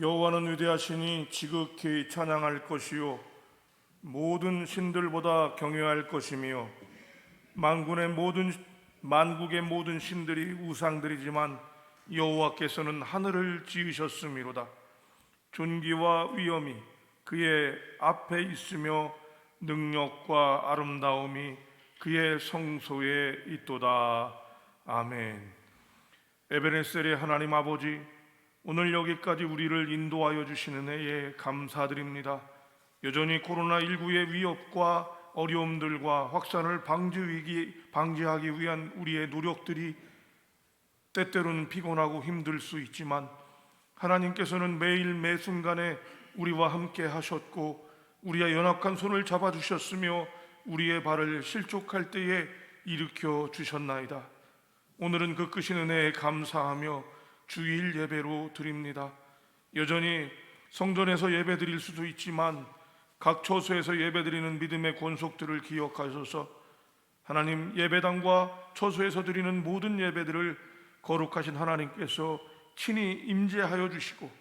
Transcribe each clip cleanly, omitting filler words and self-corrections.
여호와는 위대하시니 지극히 찬양할 것이요 모든 신들보다 경외할 것이며 만국의 모든 신들이 우상들이지만 여호와께서는 하늘을 지으셨음이로다. 존귀와 위엄이 그의 앞에 있으며 능력과 아름다움이 그의 성소에 있도다. 아멘. 에베네셀의 하나님 아버지, 오늘 여기까지 우리를 인도하여 주시는 해에 감사드립니다. 여전히 코로나19의 위협과 어려움들과 확산을 방지하기 위한 우리의 노력들이 때때로는 피곤하고 힘들 수 있지만 하나님께서는 매일 매순간에 우리와 함께 하셨고 우리의 연약한 손을 잡아주셨으며 우리의 발을 실족할 때에 일으켜 주셨나이다. 오늘은 그 크신 은혜에 감사하며 주일 예배로 드립니다. 여전히 성전에서 예배 드릴 수도 있지만 각 처소에서 예배 드리는 믿음의 권속들을 기억하셔서 하나님, 예배당과 처소에서 드리는 모든 예배들을 거룩하신 하나님께서 친히 임재하여 주시고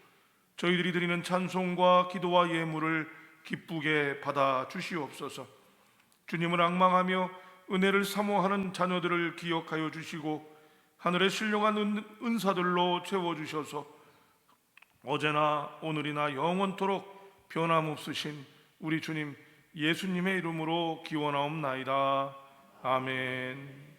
저희들이 드리는 찬송과 기도와 예물을 기쁘게 받아 주시옵소서. 주님을 앙망하며 은혜를 사모하는 자녀들을 기억하여 주시고 하늘의 신령한 은사들로 채워주셔서 어제나 오늘이나 영원토록 변함없으신 우리 주님 예수님의 이름으로 기원하옵나이다. 아멘.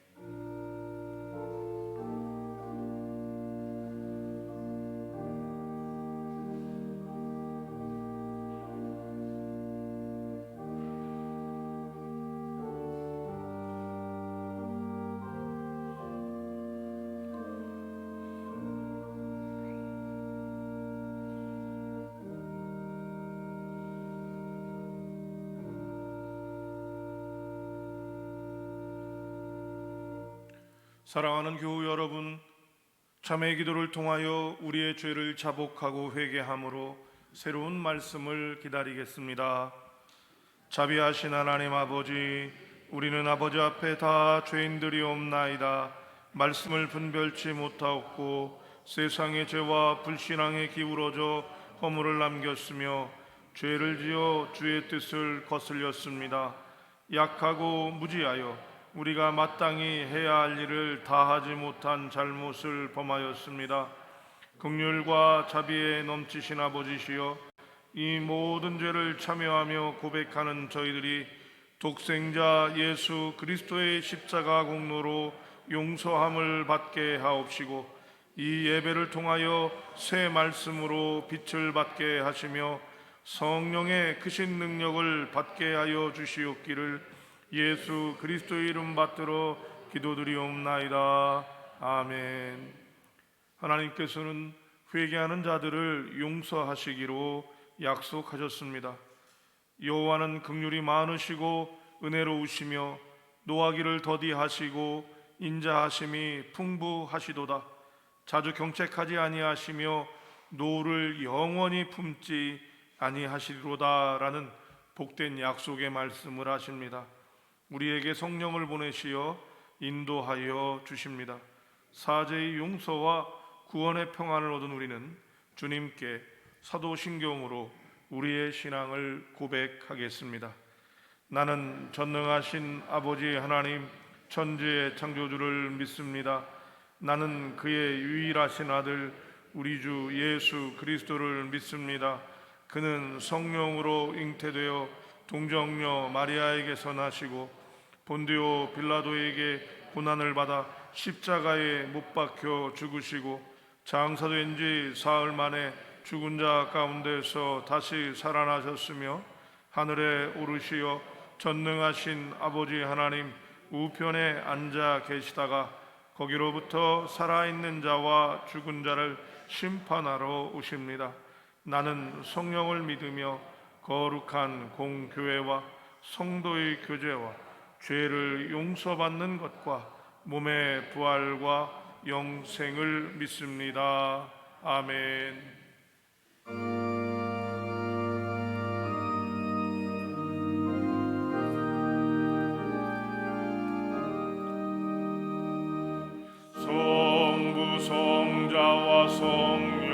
사랑하는 교우 여러분, 참회의 기도를 통하여 우리의 죄를 자복하고 회개함으로 새로운 말씀을 기다리겠습니다. 자비하신 하나님 아버지, 우리는 아버지 앞에 다 죄인들이옵나이다. 말씀을 분별치 못하옵고 세상의 죄와 불신앙에 기울어져 허물을 남겼으며 죄를 지어 주의 뜻을 거슬렸습니다. 약하고 무지하여 우리가 마땅히 해야 할 일을 다하지 못한 잘못을 범하였습니다. 긍휼과 자비에 넘치신 아버지시여, 이 모든 죄를 참여하며 고백하는 저희들이 독생자 예수 그리스도의 십자가 공로로 용서함을 받게 하옵시고 이 예배를 통하여 새 말씀으로 빛을 받게 하시며 성령의 크신 능력을 받게 하여 주시옵기를 예수 그리스도의 이름 받들어 기도드리옵나이다. 아멘. 하나님께서는 회개하는 자들을 용서하시기로 약속하셨습니다. 여호와는 긍휼이 많으시고 은혜로우시며 노하기를 더디하시고 인자하심이 풍부하시도다. 자주 경책하지 아니하시며 노를 영원히 품지 아니하시리로다라는 복된 약속의 말씀을 하십니다. 우리에게 성령을 보내시어 인도하여 주십니다. 사죄의 용서와 구원의 평안을 얻은 우리는 주님께 사도신경으로 우리의 신앙을 고백하겠습니다. 나는 전능하신 아버지 하나님 천지의 창조주를 믿습니다. 나는 그의 유일하신 아들 우리 주 예수 그리스도를 믿습니다. 그는 성령으로 잉태되어 동정녀 마리아에게서 나시고 본디오 빌라도에게 고난을 받아 십자가에 못 박혀 죽으시고 장사된 지 사흘 만에 죽은 자 가운데서 다시 살아나셨으며 하늘에 오르시어 전능하신 아버지 하나님 우편에 앉아 계시다가 거기로부터 살아있는 자와 죽은 자를 심판하러 오십니다. 나는 성령을 믿으며 거룩한 공교회와 성도의 교제와 죄를 용서받는 것과 몸의 부활과 영생을 믿습니다. 아멘. 성부 성자와 성령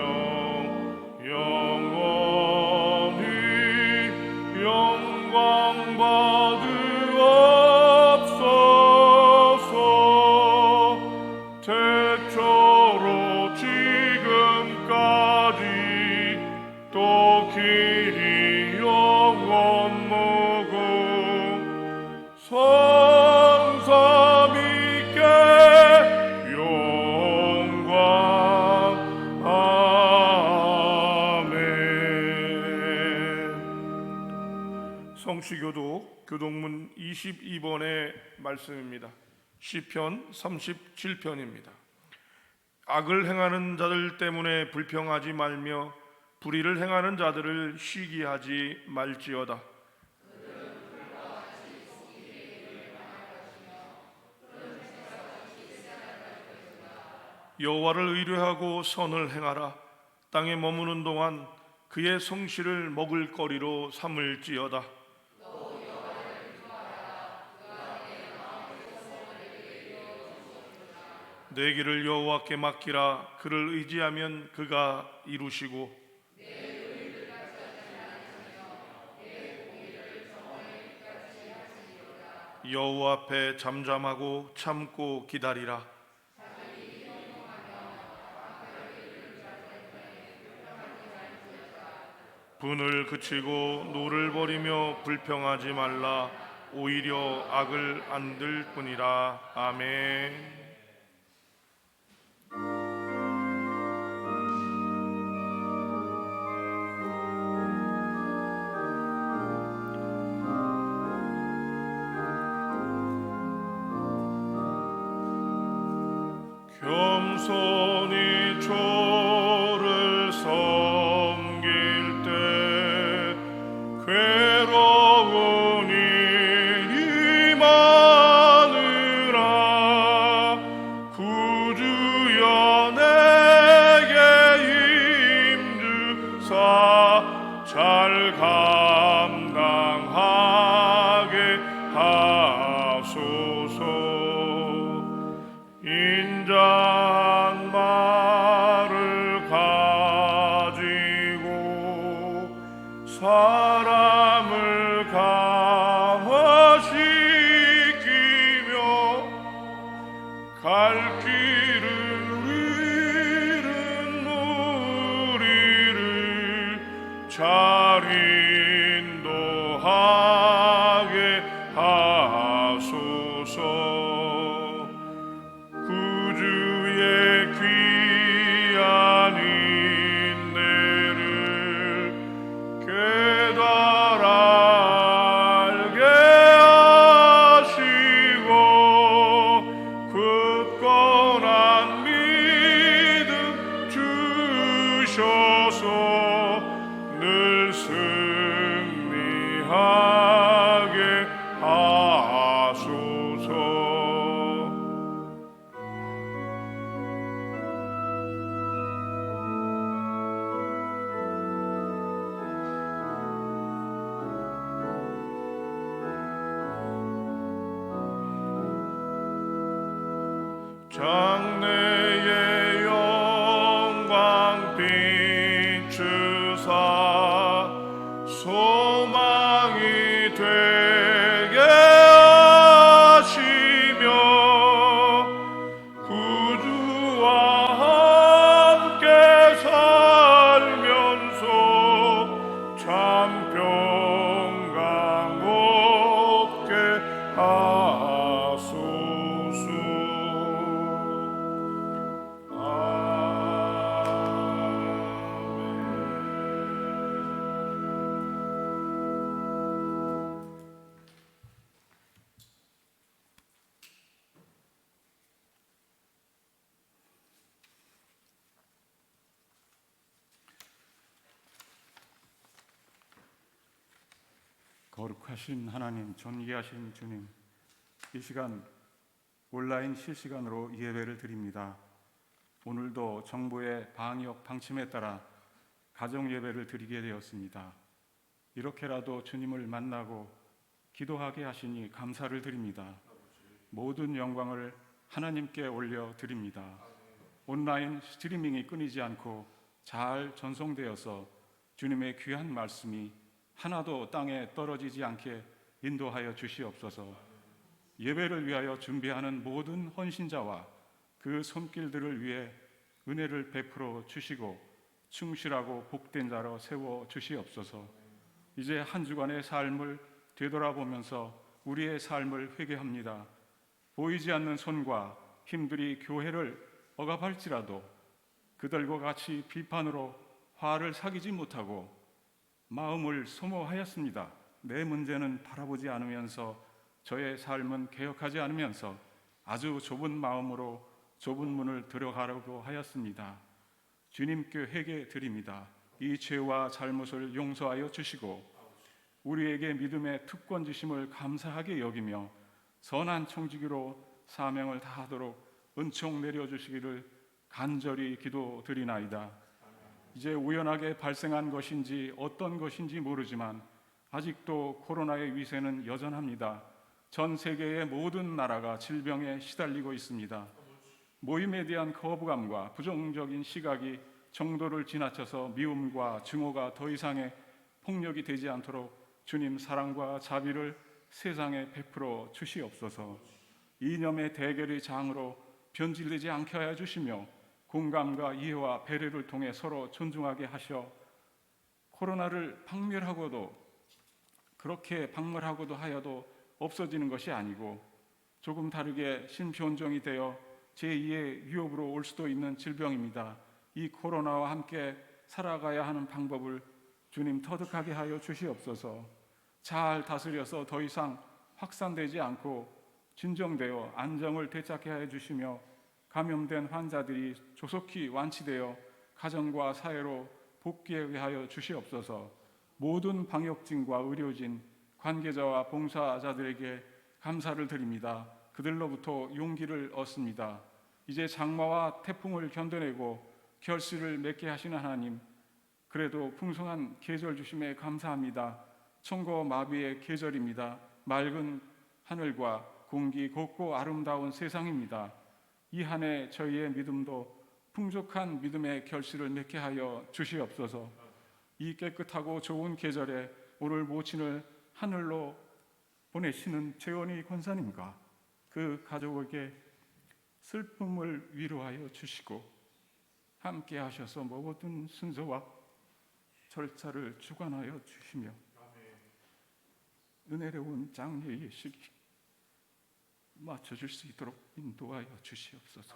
성시교독 교독문 22번의 말씀입니다. 시편 37편입니다. 악을 행하는 자들 때문에 불평하지 말며 불의를 행하는 자들을 시기하지 말지어다. 여호와를 의뢰하고 선을 행하라. 땅에 머무는 동안 그의 성실을 먹을 거리로 삼을지어다. 내 길을 여호와께 맡기라. 그를 의지하면 그가 이루시고 여호와 앞에 잠잠하고 참고 기다리라. 분을 그치고 노를 버리며 불평하지 말라. 오히려 악을 안들 뿐이라. 아멘. 겸손히 주를 섬길 때 괴로운 일이 많으나 구주여 내게 힘주사 잘 감당하게 하소서. 인자한 말을 가지고 사람을 강화시키며 갈 길을 잃은 무리를 잘 인도하게 하소서. 구주의 귀한 인내를 깨달아 알게 하시고 굳건한 믿음 주셔서 늘 승리하게 하소서. 장래의 영광 비추사 소망이 되게 하시며 구주와 함께 살면서 참 평강 얻게 하소서. 거룩하신 하나님, 존귀하신 주님, 이 시간 온라인 실시간으로 예배를 드립니다. 오늘도 정부의 방역 방침에 따라 가정 예배를 드리게 되었습니다. 이렇게라도 주님을 만나고 기도하게 하시니 감사를 드립니다. 모든 영광을 하나님께 올려 드립니다. 온라인 스트리밍이 끊이지 않고 잘 전송되어서 주님의 귀한 말씀이 하나도 땅에 떨어지지 않게 인도하여 주시옵소서. 예배를 위하여 준비하는 모든 헌신자와 그 손길들을 위해 은혜를 베풀어 주시고 충실하고 복된 자로 세워 주시옵소서. 이제 한 주간의 삶을 되돌아보면서 우리의 삶을 회개합니다. 보이지 않는 손과 힘들이 교회를 억압할지라도 그들과 같이 비판으로 화를 사귀지 못하고 마음을 소모하였습니다. 내 문제는 바라보지 않으면서 저의 삶은 개혁하지 않으면서 아주 좁은 마음으로 좁은 문을 들어가려고 하였습니다. 주님께 회개 드립니다. 이 죄와 잘못을 용서하여 주시고 우리에게 믿음의 특권 주심을 감사하게 여기며 선한 청지기로 사명을 다하도록 은총 내려주시기를 간절히 기도드리나이다. 이제 우연하게 발생한 것인지 어떤 것인지 모르지만 아직도 코로나의 위세는 여전합니다. 전 세계의 모든 나라가 질병에 시달리고 있습니다. 모임에 대한 거부감과 부정적인 시각이 정도를 지나쳐서 미움과 증오가 더 이상의 폭력이 되지 않도록 주님 사랑과 자비를 세상에 베풀어 주시옵소서. 이념의 대결의 장으로 변질되지 않게 하여 주시며 공감과 이해와 배려를 통해 서로 존중하게 하셔 코로나를 그렇게 박멸하고도 하여도 없어지는 것이 아니고 조금 다르게 신변종이 되어 제2의 위협으로 올 수도 있는 질병입니다. 이 코로나와 함께 살아가야 하는 방법을 주님 터득하게 하여 주시옵소서. 잘 다스려서 더 이상 확산되지 않고 진정되어 안정을 되찾게 하여 주시며 감염된 환자들이 조속히 완치되어 가정과 사회로 복귀하게 하여 주시옵소서. 모든 방역진과 의료진, 관계자와 봉사자들에게 감사를 드립니다. 그들로부터 용기를 얻습니다. 이제 장마와 태풍을 견뎌내고 결실을 맺게 하시는 하나님, 그래도 풍성한 계절 주심에 감사합니다. 천고 마비의 계절입니다. 맑은 하늘과 공기 곱고 아름다운 세상입니다. 이 한 해 저희의 믿음도 풍족한 믿음의 결실을 맺게 하여 주시옵소서. 이 깨끗하고 좋은 계절에 오늘 모친을 하늘로 보내시는 최원희 권사님과 그 가족에게 슬픔을 위로하여 주시고 함께 하셔서 모든 순서와 절차를 주관하여 주시며 은혜로운 장례의 시기 맞춰줄 수 있도록 인도하여 주시옵소서.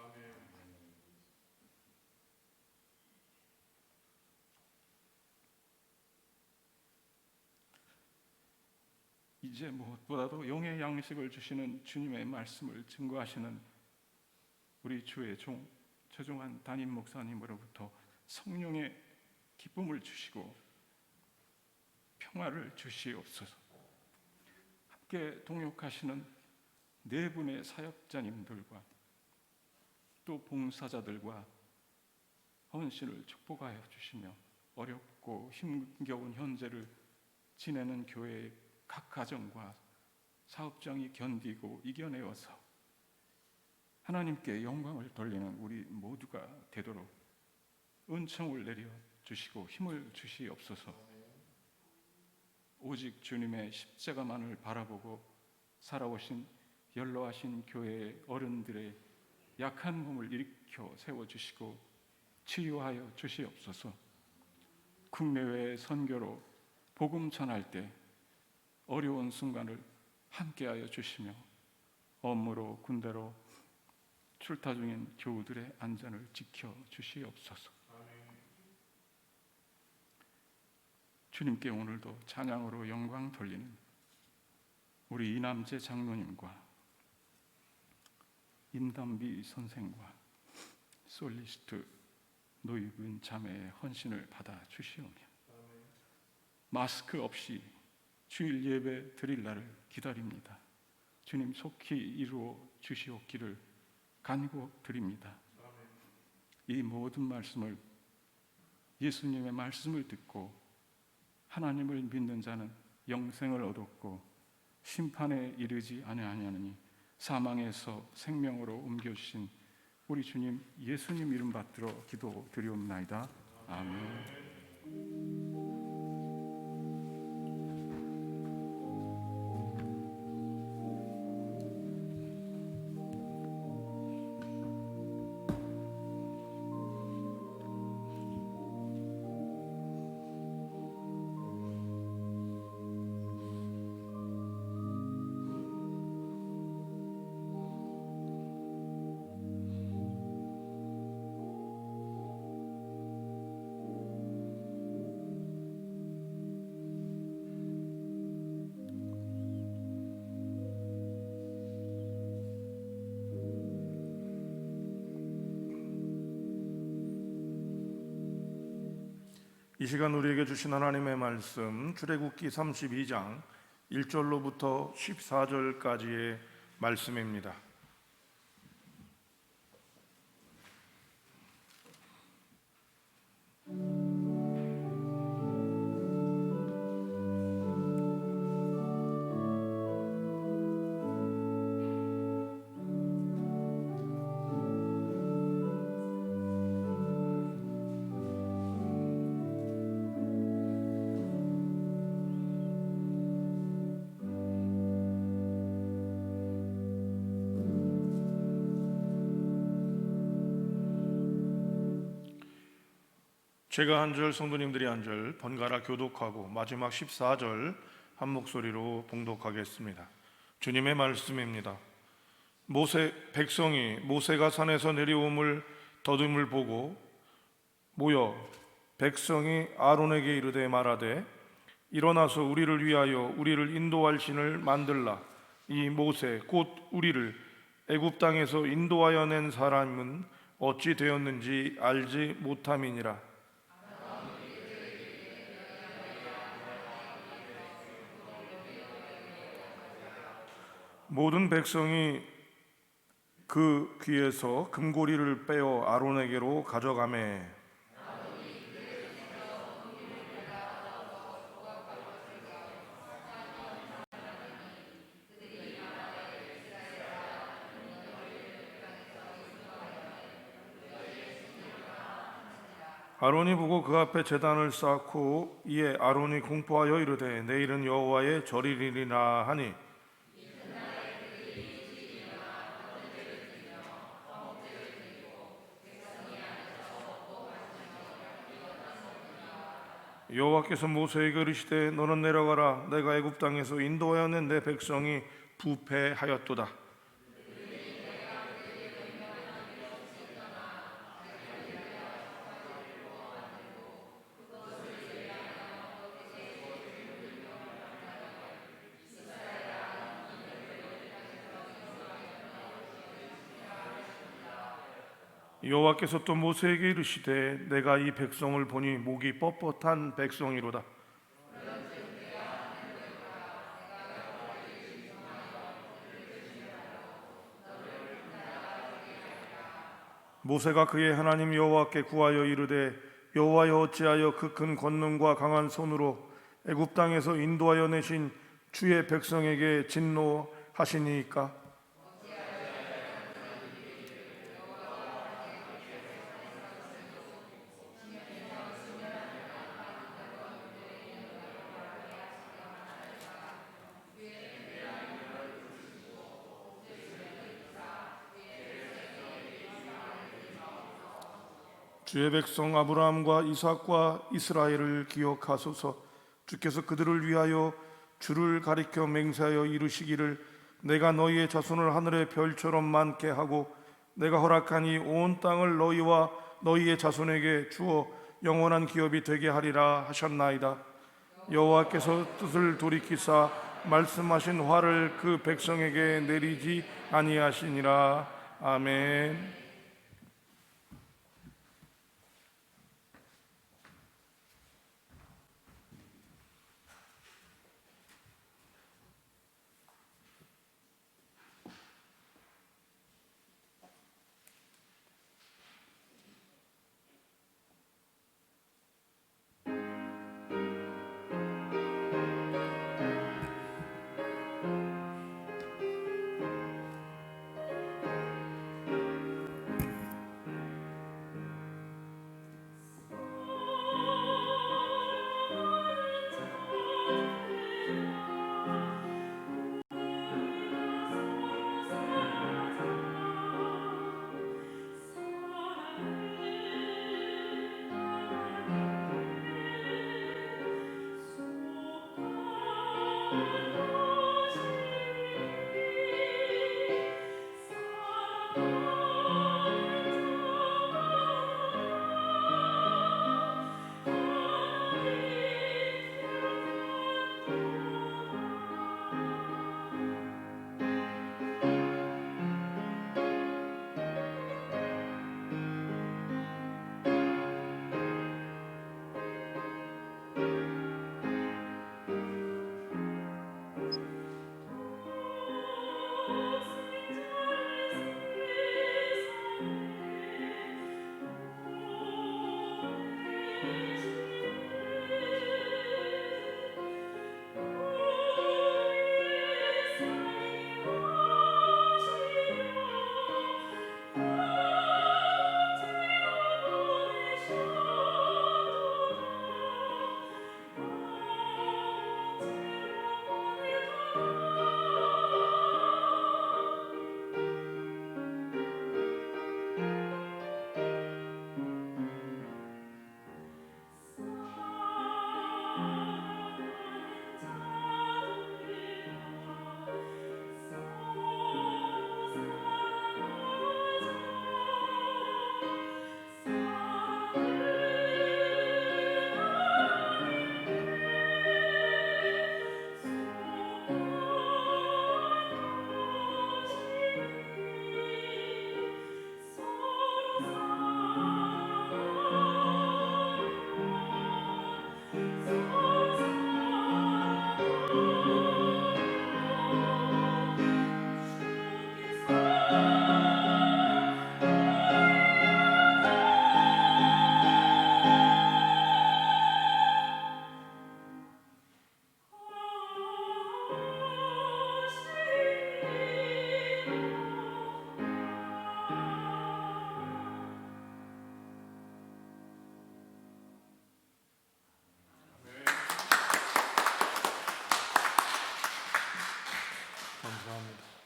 이제 무엇보다도 영의 양식을 주시는 주님의 말씀을 증거하시는 우리 주의 종 최종환 담임 목사님으로부터 성령의 기쁨을 주시고 평화를 주시옵소서. 함께 동역하시는 네 분의 사역자님들과 또 봉사자들과 헌신을 축복하여 주시며 어렵고 힘겨운 현재를 지내는 교회의 각 가정과 사업장이 견디고 이겨내어서 하나님께 영광을 돌리는 우리 모두가 되도록 은총을 내려 주시고 힘을 주시옵소서. 오직 주님의 십자가만을 바라보고 살아오신 연로하신 교회의 어른들의 약한 몸을 일으켜 세워주시고 치유하여 주시옵소서. 국내외 선교로 복음 전할 때 어려운 순간을 함께하여 주시며 업무로 군대로 출타 중인 교우들의 안전을 지켜 주시옵소서. 주님께 오늘도 찬양으로 영광 돌리는 우리 이남재 장로님과 임담비 선생과 솔리스트 노유근 자매의 헌신을 받아 주시오며 마스크 없이 주일 예배 드릴 날을 기다립니다. 주님 속히 이루어 주시옵기를 간구드립니다. 이 모든 말씀을 예수님의 말씀을 듣고 하나님을 믿는 자는 영생을 얻었고 심판에 이르지 아니하느니 사망에서 생명으로 옮겨주신 우리 주님 예수님 이름 받들어 기도드리옵나이다. 아멘. 이 시간 우리에게 주신 하나님의 말씀 출애굽기 32장 1절로부터 14절까지의 말씀입니다. 제가 한 절, 성도님들이 한 절 번갈아 교독하고 마지막 14절 한 목소리로 봉독하겠습니다. 주님의 말씀입니다. 백성이 모세가 산에서 내려옴을 더듬을 보고 모여 백성이 아론에게 이르되 말하되 일어나서 우리를 위하여 우리를 인도할 신을 만들라. 이 모세 곧 우리를 애굽 땅에서 인도하여 낸 사람은 어찌 되었는지 알지 못함이니라. 모든 백성이 그 귀에서 금고리를 빼어 아론에게로 가져가매 아론이 보고 그 앞에 제단을 쌓고 이에 아론이 공포하여 이르되 내일은 여호와의 절일이니라 하니 여호와께서 모세에게 이르시되 너는 내려가라. 내가 애굽 땅에서 인도하여 낸 내 백성이 부패하였도다. 여호와께서 또 모세에게 이르시되 내가 이 백성을 보니 목이 뻣뻣한 백성이로다. 모세가 그의 하나님 여호와께 구하여 이르되 여호와여 어찌하여 그 큰 권능과 강한 손으로 애굽 땅에서 인도하여 내신 주의 백성에게 진노하시니이까? 주의 백성 아브라함과 이삭과 이스라엘을 기억하소서. 주께서 그들을 위하여 주를 가리켜 맹세하여 이루시기를 내가 너희의 자손을 하늘의 별처럼 많게 하고 내가 허락한 이 온 땅을 너희와 너희의 자손에게 주어 영원한 기업이 되게 하리라 하셨나이다. 여호와께서 뜻을 돌이키사 말씀하신 화를 그 백성에게 내리지 아니하시니라. 아멘.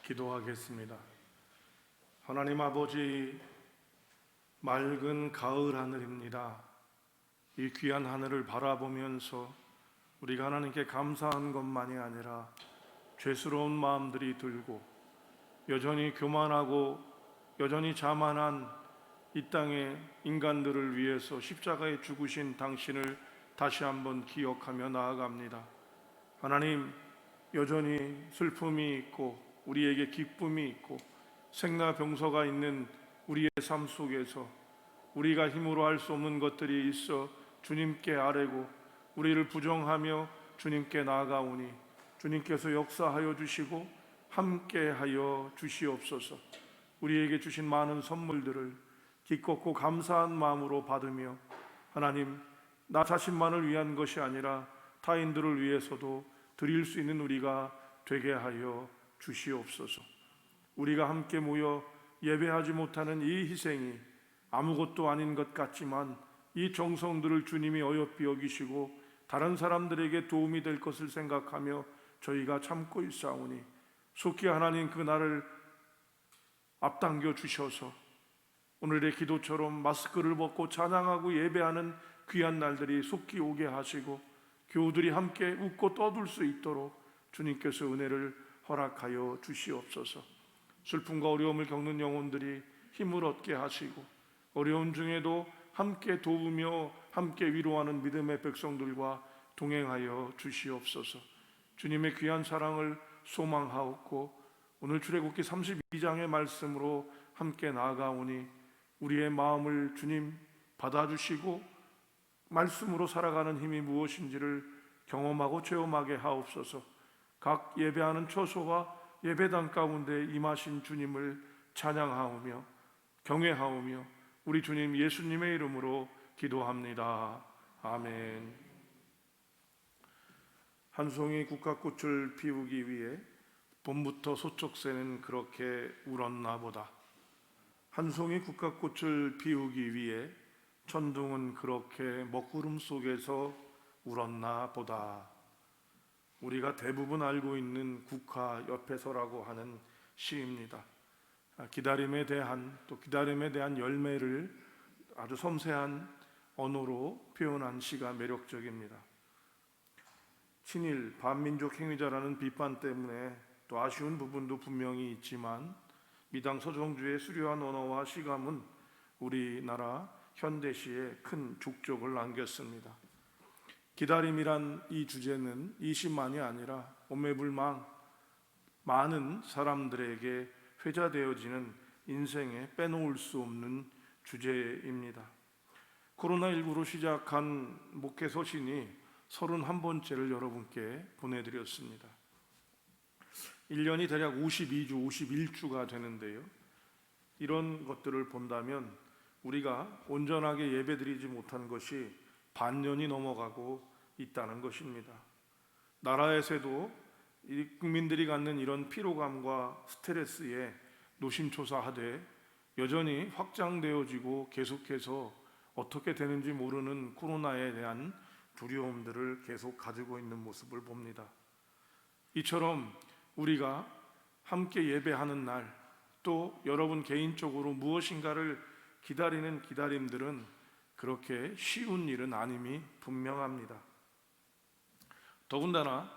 기도하겠습니다. 하나님 아버지, 맑은 가을 하늘입니다. 이 귀한 하늘을 바라보면서 우리가 하나님께 감사한 것만이 아니라 죄스러운 마음들이 들고 여전히 교만하고 여전히 자만한 이 땅의 인간들을 위해서 십자가에 죽으신 당신을 다시 한번 기억하며 나아갑니다. 하나님, 여전히 슬픔이 있고 우리에게 기쁨이 있고 생라병사가 있는 우리의 삶 속에서 우리가 힘으로 할 수 없는 것들이 있어 주님께 아뢰고 우리를 부정하며 주님께 나아가오니 주님께서 역사하여 주시고 함께하여 주시옵소서. 우리에게 주신 많은 선물들을 기뻤고 감사한 마음으로 받으며 하나님, 나 자신만을 위한 것이 아니라 타인들을 위해서도 드릴 수 있는 우리가 되게 하여 주시옵소서. 우리가 함께 모여 예배하지 못하는 이 희생이 아무것도 아닌 것 같지만 이 정성들을 주님이 어여삐 여기시고 다른 사람들에게 도움이 될 것을 생각하며 저희가 참고 있사오니 속히 하나님 그 날을 앞당겨 주셔서 오늘의 기도처럼 마스크를 벗고 찬양하고 예배하는 귀한 날들이 속히 오게 하시고 교우들이 함께 웃고 떠들 수 있도록 주님께서 은혜를 허락하여 주시옵소서. 슬픔과 어려움을 겪는 영혼들이 힘을 얻게 하시고 어려움 중에도 함께 도우며 함께 위로하는 믿음의 백성들과 동행하여 주시옵소서. 주님의 귀한 사랑을 소망하옵고 오늘 출애굽기 32장의 말씀으로 함께 나아가오니 우리의 마음을 주님 받아주시고 말씀으로 살아가는 힘이 무엇인지를 경험하고 체험하게 하옵소서. 각 예배하는 처소와 예배당 가운데 임하신 주님을 찬양하오며 경외하오며 우리 주님 예수님의 이름으로 기도합니다. 아멘. 한 송이 국화꽃을 피우기 위해 봄부터 소쩍새는 그렇게 울었나 보다. 한 송이 국화꽃을 피우기 위해 천둥은 그렇게 먹구름 속에서 울었나 보다. 우리가 대부분 알고 있는 국화 옆에서라고 하는 시입니다. 기다림에 대한 또 기다림에 대한 열매를 아주 섬세한 언어로 표현한 시가 매력적입니다. 친일 반민족 행위자라는 비판 때문에 또 아쉬운 부분도 분명히 있지만 미당 서정주의 수려한 언어와 시감은 우리나라 현대시에 큰 족적을 남겼습니다. 기다림이란 이 주제는 이 시만이 아니라 오매불망 많은 사람들에게 회자되어지는 인생에 빼놓을 수 없는 주제입니다. 코로나19로 시작한 목회 서신이 31번째를 여러분께 보내드렸습니다. 1년이 대략 52주, 51주가 되는데요. 이런 것들을 본다면 우리가 온전하게 예배드리지 못한 것이 반년이 넘어가고 있다는 것입니다. 나라에서도 이 국민들이 갖는 이런 피로감과 스트레스에 노심초사하되 여전히 확장되어지고 계속해서 어떻게 되는지 모르는 코로나에 대한 두려움들을 계속 가지고 있는 모습을 봅니다. 이처럼 우리가 함께 예배하는 날, 또 여러분 개인적으로 무엇인가를 기다리는 기다림들은 그렇게 쉬운 일은 아님이 분명합니다. 더군다나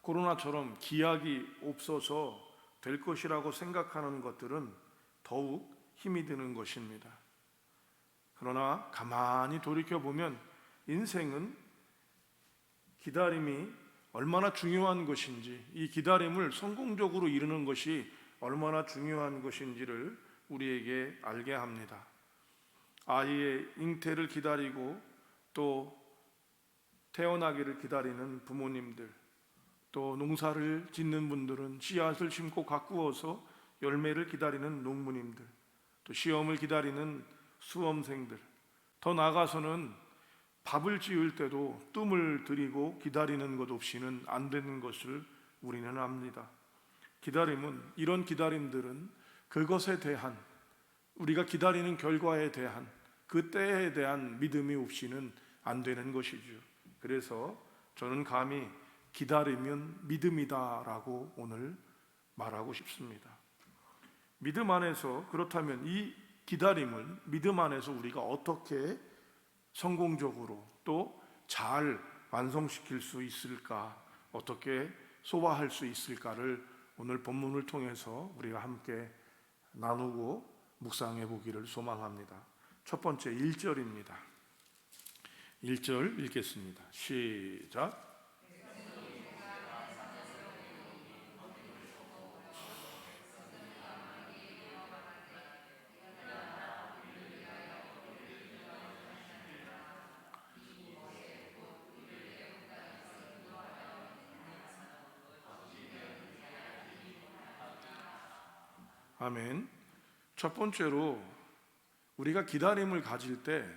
코로나처럼 기약이 없어서 될 것이라고 생각하는 것들은 더욱 힘이 드는 것입니다. 그러나 가만히 돌이켜보면 인생은 기다림이 얼마나 중요한 것인지, 이 기다림을 성공적으로 이루는 것이 얼마나 중요한 것인지를 우리에게 알게 합니다. 아이의 잉태를 기다리고 또 태어나기를 기다리는 부모님들, 또 농사를 짓는 분들은 씨앗을 심고 가꾸어서 열매를 기다리는 농부님들, 또 시험을 기다리는 수험생들, 더 나아가서는 밥을 지을 때도 뜸을 들이고 기다리는 것 없이는 안 되는 것을 우리는 압니다. 기다림은, 이런 기다림들은 그것에 대한, 우리가 기다리는 결과에 대한, 그 때에 대한 믿음이 없이는 안 되는 것이죠. 그래서 저는 감히 기다리면 믿음이다라고 오늘 말하고 싶습니다. 믿음 안에서, 그렇다면 이 기다림을 믿음 안에서 우리가 어떻게 성공적으로 또 잘 완성시킬 수 있을까, 어떻게 소화할 수 있을까를 오늘 본문을 통해서 우리가 함께 나누고 묵상해 보기를 소망합니다. 첫 번째 1절입니다. 1절 읽겠습니다. 시작. 아멘. 첫 번째로 우리가 기다림을 가질 때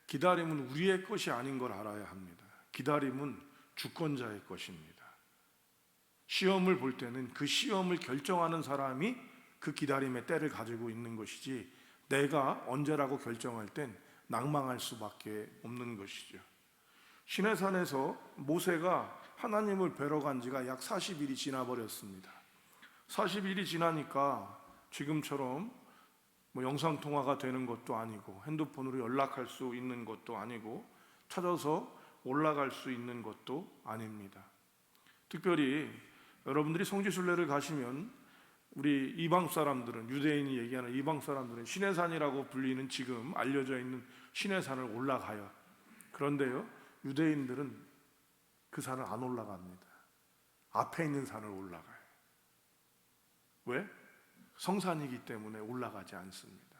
기다림은 우리의 것이 아닌 걸 알아야 합니다. 기다림은 주권자의 것입니다. 시험을 볼 때는 그 시험을 결정하는 사람이 그 기다림의 때를 가지고 있는 것이지, 내가 언제라고 결정할 땐 낭망할 수밖에 없는 것이죠. 시내산에서 모세가 하나님을 뵈러 간 지가 약 40일이 지나버렸습니다. 40일이 지나니까 지금처럼 영상통화가 되는 것도 아니고 핸드폰으로 연락할 수 있는 것도 아니고 찾아서 올라갈 수 있는 것도 아닙니다. 특별히 여러분들이 성지순례를 가시면 우리 이방 사람들은, 유대인이 얘기하는 이방 사람들은 시내산이라고 불리는 지금 알려져 있는 시내산을 올라가요. 그런데요, 유대인들은 그 산을 안 올라갑니다. 앞에 있는 산을 올라가요. 왜? 성산이기 때문에 올라가지 않습니다.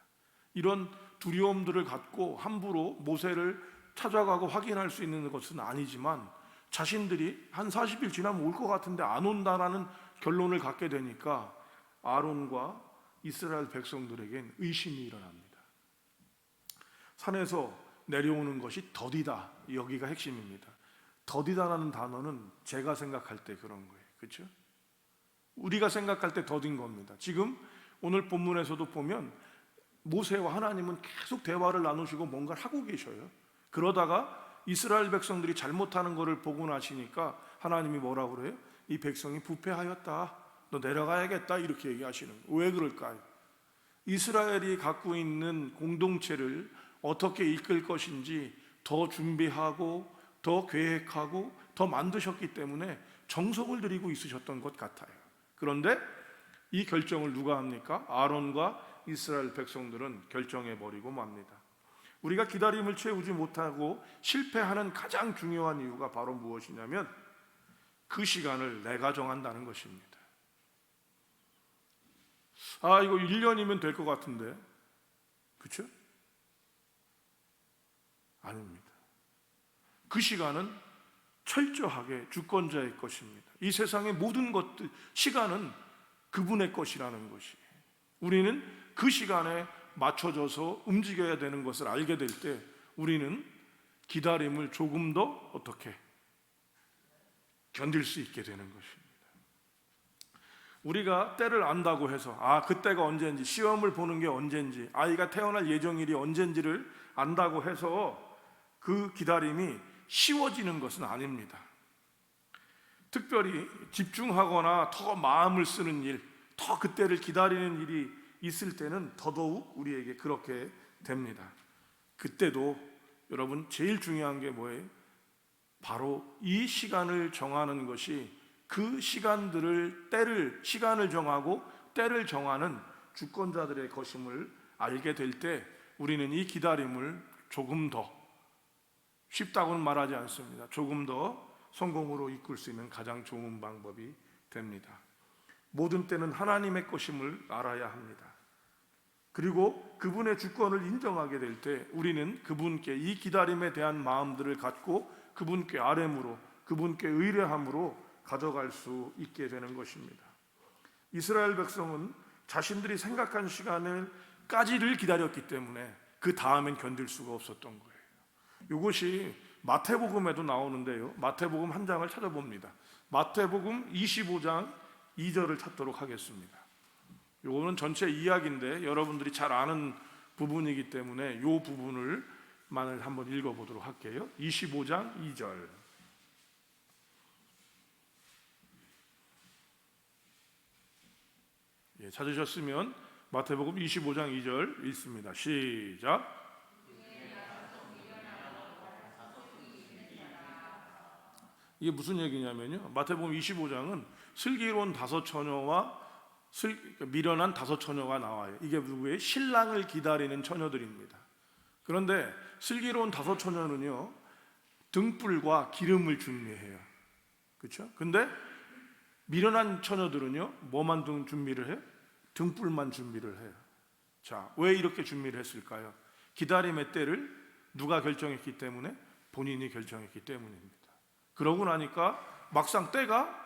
이런 두려움들을 갖고 함부로 모세를 찾아가고 확인할 수 있는 것은 아니지만, 자신들이 한 40일 지나면 올 것 같은데 안 온다라는 결론을 갖게 되니까 아론과 이스라엘 백성들에겐 의심이 일어납니다. 산에서 내려오는 것이 더디다, 여기가 핵심입니다. 더디다라는 단어는 제가 생각할 때 그런 거예요. 그렇죠? 우리가 생각할 때 더딘 겁니다. 지금 오늘 본문에서도 보면 모세와 하나님은 계속 대화를 나누시고 뭔가를 하고 계셔요. 그러다가 이스라엘 백성들이 잘못하는 것을 보고 나시니까 하나님이 뭐라고 그래요? 이 백성이 부패하였다, 너 내려가야겠다, 이렇게 얘기하시는 거예요. 왜 그럴까요? 이스라엘이 갖고 있는 공동체를 어떻게 이끌 것인지 더 준비하고 더 계획하고 더 만드셨기 때문에 정성을 들이고 있으셨던 것 같아요. 그런데 이 결정을 누가 합니까? 아론과 이스라엘 백성들은 결정해버리고 맙니다. 우리가 기다림을 채우지 못하고 실패하는 가장 중요한 이유가 바로 무엇이냐면 그 시간을 내가 정한다는 것입니다. 아, 이거 1년이면 될 것 같은데, 그렇죠? 아닙니다. 그 시간은 철저하게 주권자의 것입니다. 이 세상의 모든 것들, 시간은 그분의 것이라는 것이, 우리는 그 시간에 맞춰져서 움직여야 되는 것을 알게 될 때 우리는 기다림을 조금 더 어떻게 견딜 수 있게 되는 것입니다. 우리가 때를 안다고 해서 그때가 언제인지, 시험을 보는 게 언제인지, 아이가 태어날 예정일이 언제인지를 안다고 해서 그 기다림이 쉬워지는 것은 아닙니다. 특별히 집중하거나 더 마음을 쓰는 일, 더 그때를 기다리는 일이 있을 때는 더더욱 우리에게 그렇게 됩니다. 그때도 여러분 제일 중요한 게 뭐예요? 바로 이 시간을 정하는 것이, 그 시간을 정하고 때를 정하는 주권자들의 것임을 알게 될 때 우리는 이 기다림을 조금 더, 쉽다고는 말하지 않습니다, 조금 더 성공으로 이끌 수 있는 가장 좋은 방법이 됩니다. 모든 때는 하나님의 것임을 알아야 합니다. 그리고 그분의 주권을 인정하게 될 때 우리는 그분께 이 기다림에 대한 마음들을 갖고 그분께 아뢰므로, 그분께 의뢰함으로 가져갈 수 있게 되는 것입니다. 이스라엘 백성은 자신들이 생각한 시간을까지를 기다렸기 때문에 그 다음엔 견딜 수가 없었던 거예요. 이것이 마태복음에도 나오는데요, 마태복음 한 장을 찾아봅니다. 마태복음 25장 2절을 찾도록 하겠습니다. 이거는 전체 이야기인데 여러분들이 잘 아는 부분이기 때문에 이 부분을 만을 한번 읽어보도록 할게요. 25장 2절. 찾으셨으면 마태복음 25장 2절 읽습니다. 시작. 이게 무슨 얘기냐면요, 마태복음 25장은 슬기로운 다섯 처녀와 미련한 다섯 처녀가 나와요. 이게 누구예요? 신랑을 기다리는 처녀들입니다. 그런데 슬기로운 다섯 처녀는요, 등불과 기름을 준비해요. 그렇죠? 근데 미련한 처녀들은요, 뭐만 준비를 해요? 등불만 준비를 해요. 자, 왜 이렇게 준비를 했을까요? 기다림의 때를 누가 결정했기 때문에? 본인이 결정했기 때문입니다. 그러고 나니까 막상 때가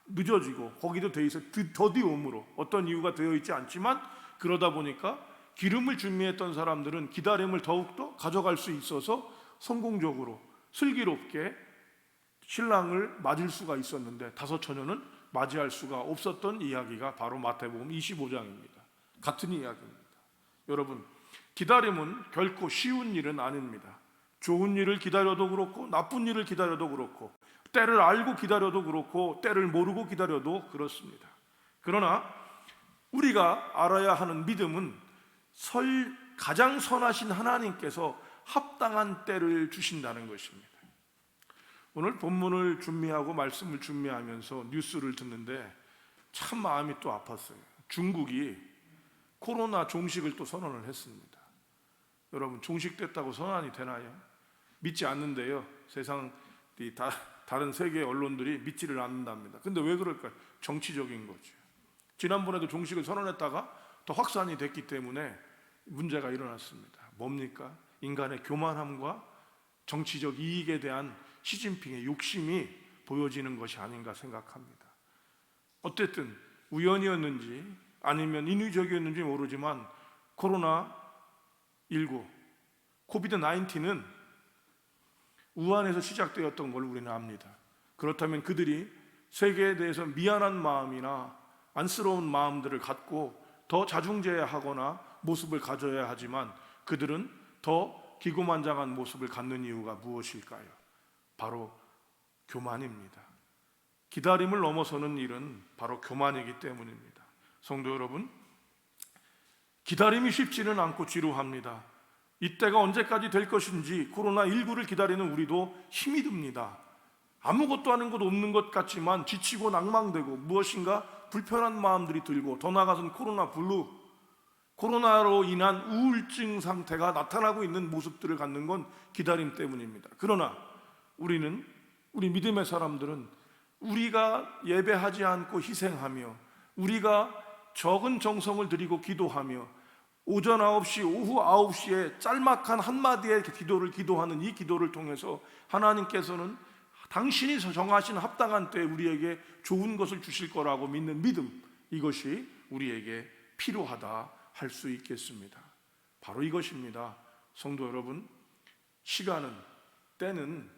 늦어지고, 거기도 돼 있어 더디움으로, 어떤 이유가 되어 있지 않지만 그러다 보니까 기름을 준비했던 사람들은 기다림을 더욱더 가져갈 수 있어서 성공적으로 슬기롭게 신랑을 맞을 수가 있었는데, 다섯 처녀는 맞이할 수가 없었던 이야기가 바로 마태복음 25장입니다. 같은 이야기입니다. 여러분, 기다림은 결코 쉬운 일은 아닙니다. 좋은 일을 기다려도 그렇고, 나쁜 일을 기다려도 그렇고, 때를 알고 기다려도 그렇고, 때를 모르고 기다려도 그렇습니다. 그러나 우리가 알아야 하는 믿음은 가장 선하신 하나님께서 합당한 때를 주신다는 것입니다. 오늘 본문을 준비하고 말씀을 준비하면서 뉴스를 듣는데 참 마음이 또 아팠어요. 중국이 코로나 종식을 또 선언을 했습니다. 여러분, 종식됐다고 선언이 되나요? 믿지 않는데요, 세상 다른 세계 언론들이 믿지를 않는답니다. 근데 왜 그럴까요? 정치적인 거죠. 지난번에도 종식을 선언했다가 더 확산이 됐기 때문에 문제가 일어났습니다. 뭡니까? 인간의 교만함과 정치적 이익에 대한 시진핑의 욕심이 보여지는 것이 아닌가 생각합니다. 어쨌든 우연이었는지 아니면 인위적이었는지 모르지만 코로나19, 코비드-19은 우한에서 시작되었던 걸 우리는 압니다. 그렇다면 그들이 세계에 대해서 미안한 마음이나 안쓰러운 마음들을 갖고 더 자중재야하거나 모습을 가져야 하지만, 그들은 더 기고만장한 모습을 갖는 이유가 무엇일까요? 바로 교만입니다. 기다림을 넘어서는 일은 바로 교만이기 때문입니다. 성도 여러분, 기다림이 쉽지는 않고 지루합니다. 이때가 언제까지 될 것인지 코로나19를 기다리는 우리도 힘이 듭니다. 아무것도 하는 것 없는 것 같지만 지치고 낭망되고 무엇인가 불편한 마음들이 들고, 더 나아가서는 코로나 블루, 코로나로 인한 우울증 상태가 나타나고 있는 모습들을 갖는 건 기다림 때문입니다. 그러나 우리 믿음의 사람들은 우리가 예배하지 않고 희생하며, 우리가 적은 정성을 들이고 기도하며, 오전 9시, 오후 9시에 짤막한 한마디의 기도를 기도하는 이 기도를 통해서 하나님께서는 당신이 정하신 합당한 때에 우리에게 좋은 것을 주실 거라고 믿는 믿음, 이것이 우리에게 필요하다 할 수 있겠습니다. 바로 이것입니다. 성도 여러분, 시간은, 때는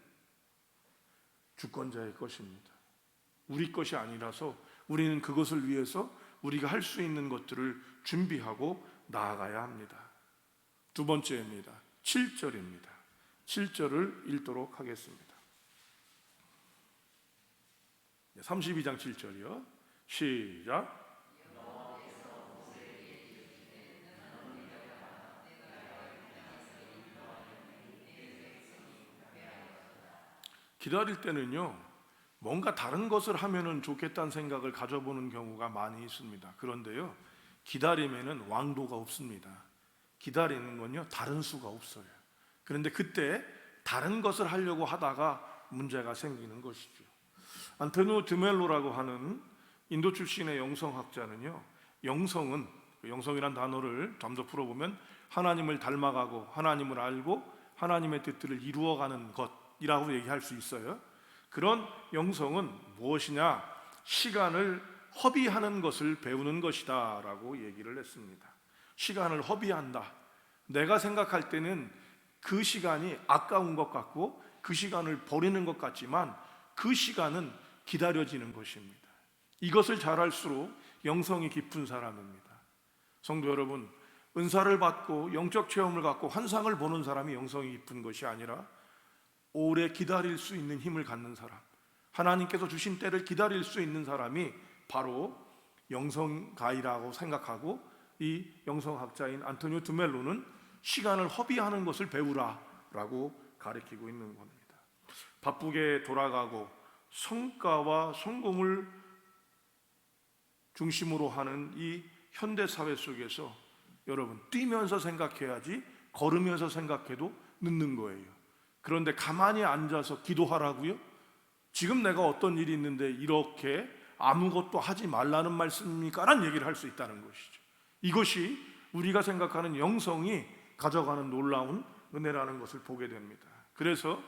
주권자의 것입니다. 우리 것이 아니라서 우리는 그것을 위해서 우리가 할 수 있는 것들을 준비하고 나아가야 합니다. 두 번째입니다. 7절입니다. 7절을 읽도록 하겠습니다. 32장 7절이요. 시작. 기다릴 때는요, 뭔가 다른 것을 하면은 좋겠다는 생각을 가져보는 경우가 많이 있습니다. 그런데요, 기다림에는 왕도가 없습니다. 기다리는 건요, 다른 수가 없어요. 그런데 그때 다른 것을 하려고 하다가 문제가 생기는 것이죠. 안토니오 드멜로라고 하는 인도 출신의 영성학자는요, 영성이란 단어를 좀 더 풀어보면 하나님을 닮아가고 하나님을 알고 하나님의 뜻들을 이루어가는 것이라고 얘기할 수 있어요. 그런 영성은 무엇이냐? 시간을 허비하는 것을 배우는 것이다 라고 얘기를 했습니다. 시간을 허비한다. 내가 생각할 때는 그 시간이 아까운 것 같고 그 시간을 버리는 것 같지만 그 시간은 기다려지는 것입니다. 이것을 잘할수록 영성이 깊은 사람입니다. 성도 여러분, 은사를 받고 영적 체험을 갖고 환상을 보는 사람이 영성이 깊은 것이 아니라 오래 기다릴 수 있는 힘을 갖는 사람, 하나님께서 주신 때를 기다릴 수 있는 사람이 바로 영성가이라고 생각하고 이 영성학자인 안토니오 드멜로는 시간을 허비하는 것을 배우라라고 가르치고 있는 겁니다. 바쁘게 돌아가고 성과와 성공을 중심으로 하는 이 현대 사회 속에서 여러분, 뛰면서 생각해야지 걸으면서 생각해도 늦는 거예요. 그런데 가만히 앉아서 기도하라고요? 지금 내가 어떤 일이 있는데 이렇게 아무것도 하지 말라는 말씀입니까? 라는 얘기를 할 수 있다는 것이죠. 이것이 우리가 생각하는 영성이 가져가는 놀라운 은혜라는 것을 보게 됩니다. 그래서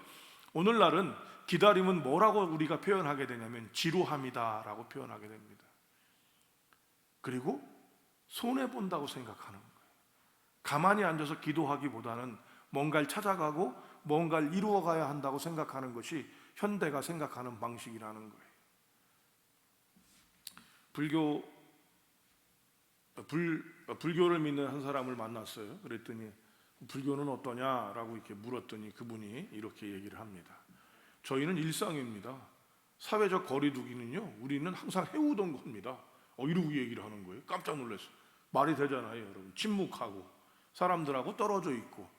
오늘날은 기다림은 뭐라고 우리가 표현하게 되냐면 지루함이다 라고 표현하게 됩니다. 그리고 손해본다고 생각하는 거예요. 가만히 앉아서 기도하기보다는 뭔가를 찾아가고 뭔가를 이루어가야 한다고 생각하는 것이 현대가 생각하는 방식이라는 거예요. 불교를 믿는 한 사람을 만났어요. 그랬더니 불교는 어떠냐라고 이렇게 물었더니 그분이 이렇게 얘기를 합니다. 저희는 일상입니다. 사회적 거리두기는요, 우리는 항상 해오던 겁니다. 이러고 얘기를 하는 거예요. 깜짝 놀랐어요. 말이 되잖아요, 여러분. 침묵하고 사람들하고 떨어져 있고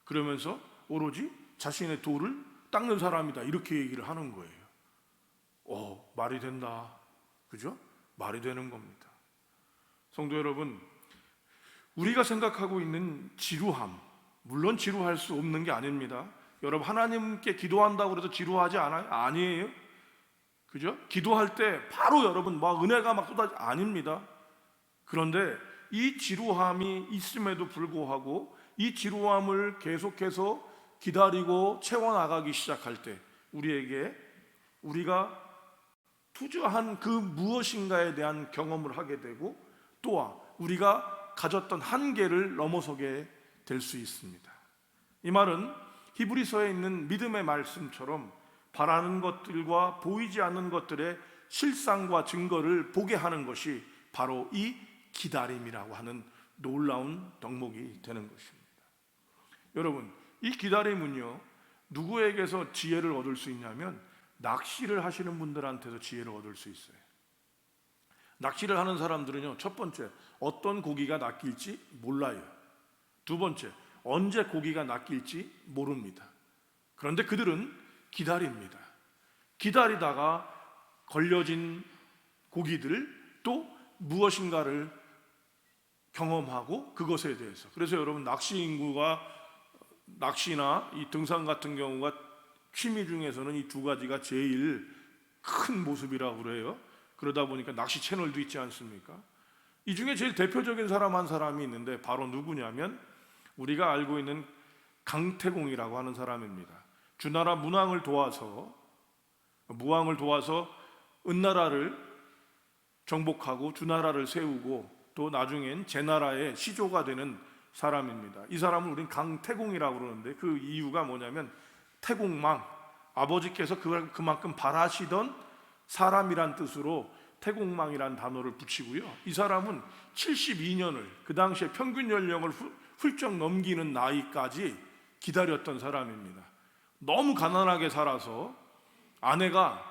그러면서 오로지 자신의 도를 닦는 사람이다 이렇게 얘기를 하는 거예요. 말이 된다, 그죠? 말이 되는 겁니다. 성도 여러분, 우리가 생각하고 있는 지루함, 물론 지루할 수 없는 게 아닙니다. 여러분, 하나님께 기도한다고 해서 지루하지 않아요? 아니에요. 그죠? 기도할 때 바로 여러분 막 은혜가 막 쏟아지 아닙니다. 그런데 이 지루함이 있음에도 불구하고 이 지루함을 계속해서 기다리고 채워나가기 시작할 때 우리가 투자한 그 무엇인가에 대한 경험을 하게 되고 또한 우리가 가졌던 한계를 넘어서게 될 수 있습니다. 이 말은 히브리서에 있는 믿음의 말씀처럼 바라는 것들과 보이지 않는 것들의 실상과 증거를 보게 하는 것이 바로 이 기다림이라고 하는 놀라운 덕목이 되는 것입니다. 여러분, 이 기다림은요, 누구에게서 지혜를 얻을 수 있냐면 낚시를 하시는 분들한테서 지혜를 얻을 수 있어요. 낚시를 하는 사람들은요, 첫 번째, 어떤 고기가 낚일지 몰라요. 두 번째, 언제 고기가 낚일지 모릅니다. 그런데 그들은 기다립니다. 기다리다가 걸려진 고기들 또 무엇인가를 경험하고 그것에 대해서, 그래서 여러분 낚시 인구가 낚시나 이 등산 같은 경우가 취미 중에서는 이 두 가지가 제일 큰 모습이라고 그래요. 그러다 보니까 낚시 채널도 있지 않습니까? 이 중에 제일 대표적인 사람 한 사람이 있는데 바로 누구냐면 우리가 알고 있는 강태공이라고 하는 사람입니다. 주나라 무왕을 도와서 은나라를 정복하고 주나라를 세우고 또 나중엔 제나라의 시조가 되는 사람입니다. 이 사람을 우린 강태공이라고 그러는데 그 이유가 뭐냐면 태공망, 아버지께서 그만큼 바라시던 사람이란 뜻으로 태공망이란 단어를 붙이고요. 이 사람은 72년을 그 당시에 평균 연령을 훌쩍 넘기는 나이까지 기다렸던 사람입니다. 너무 가난하게 살아서 아내가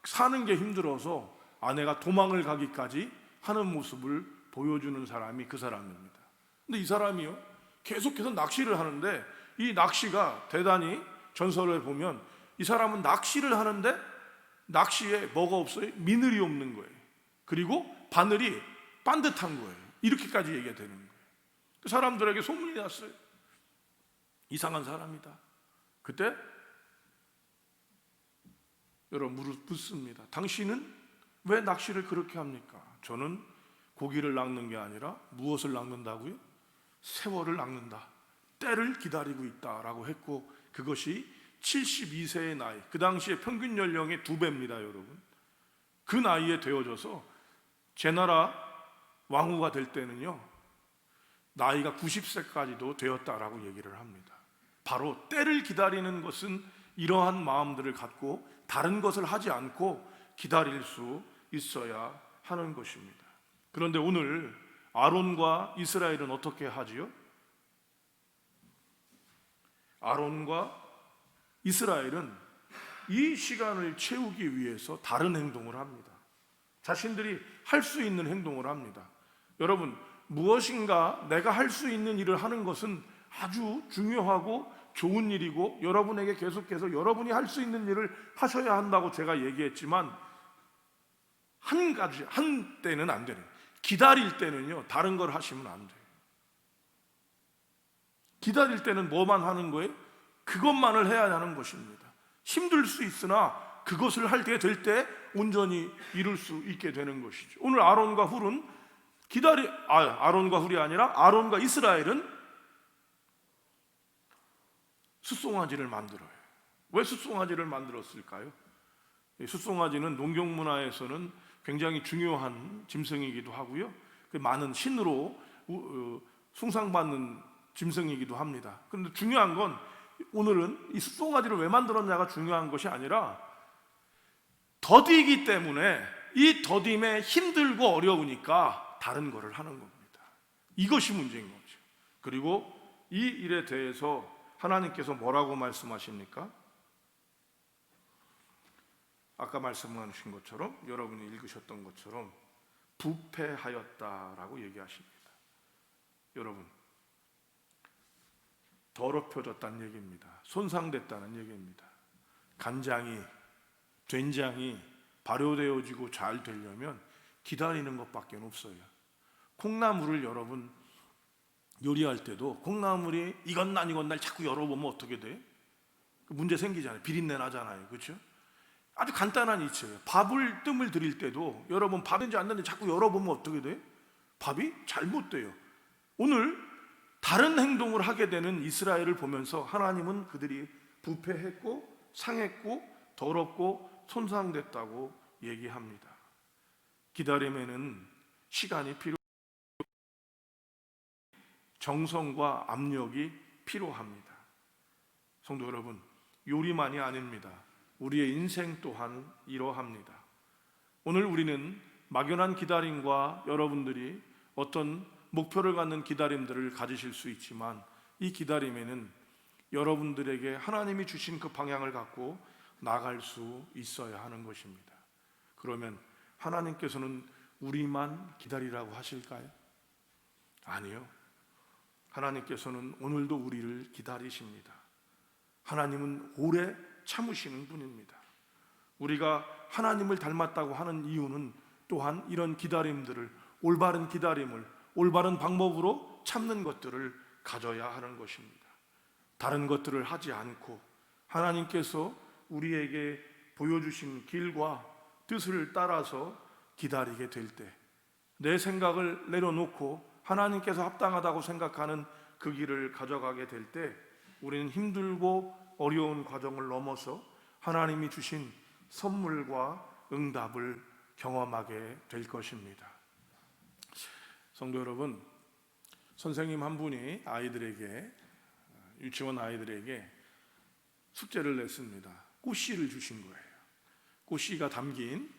사는 게 힘들어서 아내가 도망을 가기까지 하는 모습을 보여주는 사람이 그 사람입니다. 근데 이 사람이요, 계속해서 낚시를 하는데 이 낚시가 대단히 전설을 보면 이 사람은 낚시를 하는데 낚시에 뭐가 없어요? 미늘이 없는 거예요. 그리고 바늘이 반듯한 거예요. 이렇게까지 얘기가 되는 거예요. 그 사람들에게 소문이 났어요. 이상한 사람이다. 그때 여러분 묻습니다. 당신은 왜 낚시를 그렇게 합니까? 저는 고기를 낚는 게 아니라 무엇을 낚는다고요? 세월을 낚는다. 때를 기다리고 있다라고 했고 그것이 72세의 나이, 그 당시에 평균 연령의 2배입니다, 여러분. 그 나이에 되어져서 제나라 왕후가 될 때는요, 나이가 90세까지도 되었다라고 얘기를 합니다. 바로 때를 기다리는 것은 이러한 마음들을 갖고 다른 것을 하지 않고 기다릴 수 있어야 하는 것입니다. 그런데 오늘 아론과 이스라엘은 어떻게 하지요? 아론과 이스라엘은 이 시간을 채우기 위해서 다른 행동을 합니다. 자신들이 할 수 있는 행동을 합니다. 여러분, 무엇인가 내가 할 수 있는 일을 하는 것은 아주 중요하고 좋은 일이고 여러분에게 계속해서 여러분이 할 수 있는 일을 하셔야 한다고 제가 얘기했지만 한 때는 안 되는, 기다릴 때는요 다른 걸 하시면 안 돼요. 기다릴 때는 뭐만 하는 거예요? 그것만을 해야 하는 것입니다. 힘들 수 있으나 그것을 하게 될 때 온전히 이룰 수 있게 되는 것이죠. 오늘 아론과 훌은 아론과 훌이 아니라 아론과 이스라엘은 숫송아지를 만들어요. 왜 숫송아지를 만들었을까요? 숫송아지는 농경 문화에서는 굉장히 중요한 짐승이기도 하고요, 많은 신으로 숭상받는 짐승이기도 합니다. 그런데 중요한 건 오늘은 이 숫송아지를 왜 만들었냐가 중요한 것이 아니라 더디기 때문에 이 더딤에 힘들고 어려우니까 다른 것을 하는 겁니다. 이것이 문제인 거죠. 그리고 이 일에 대해서 하나님께서 뭐라고 말씀하십니까? 아까 말씀하신 것처럼 여러분이 읽으셨던 것처럼 부패하였다라고 얘기하십니다. 여러분, 더럽혀졌다는 얘기입니다. 손상됐다는 얘기입니다. 간장이, 된장이 발효되어지고 잘 되려면 기다리는 것밖에 없어요. 콩나물을 여러분 요리할 때도 콩나물이 이건 날 자꾸 열어보면 어떻게 돼? 문제 생기잖아요. 비린내 나잖아요. 그렇죠? 아주 간단한 이치예요. 뜸을 들일 때도 여러분 밥인지 안 됐는지 자꾸 열어보면 어떻게 돼? 밥이 잘못돼요. 오늘 다른 행동을 하게 되는 이스라엘을 보면서 하나님은 그들이 부패했고 상했고 더럽고 손상됐다고 얘기합니다. 기다림에는 시간이 정성과 압력이 필요합니다. 성도 여러분, 요리만이 아닙니다. 우리의 인생 또한 이러합니다. 오늘 우리는 막연한 기다림과 여러분들이 어떤 목표를 갖는 기다림들을 가지실 수 있지만 이 기다림에는 여러분들에게 하나님이 주신 그 방향을 갖고 나갈 수 있어야 하는 것입니다. 그러면 하나님께서는 우리만 기다리라고 하실까요? 아니요. 하나님께서는 오늘도 우리를 기다리십니다. 하나님은 오래 참으시는 분입니다. 우리가 하나님을 닮았다고 하는 이유는 또한 이런 기다림들을, 올바른 기다림을 올바른 방법으로 참는 것들을 가져야 하는 것입니다. 다른 것들을 하지 않고 하나님께서 우리에게 보여주신 길과 뜻을 따라서 기다리게 될 때, 내 생각을 내려놓고 하나님께서 합당하다고 생각하는 그 길을 가져가게 될 때 우리는 힘들고 어려운 과정을 넘어서 하나님이 주신 선물과 응답을 경험하게 될 것입니다. 성도 여러분, 선생님 한 분이 유치원 아이들에게 숙제를 냈습니다. 꽃씨를 주신 거예요. 꽃씨가 담긴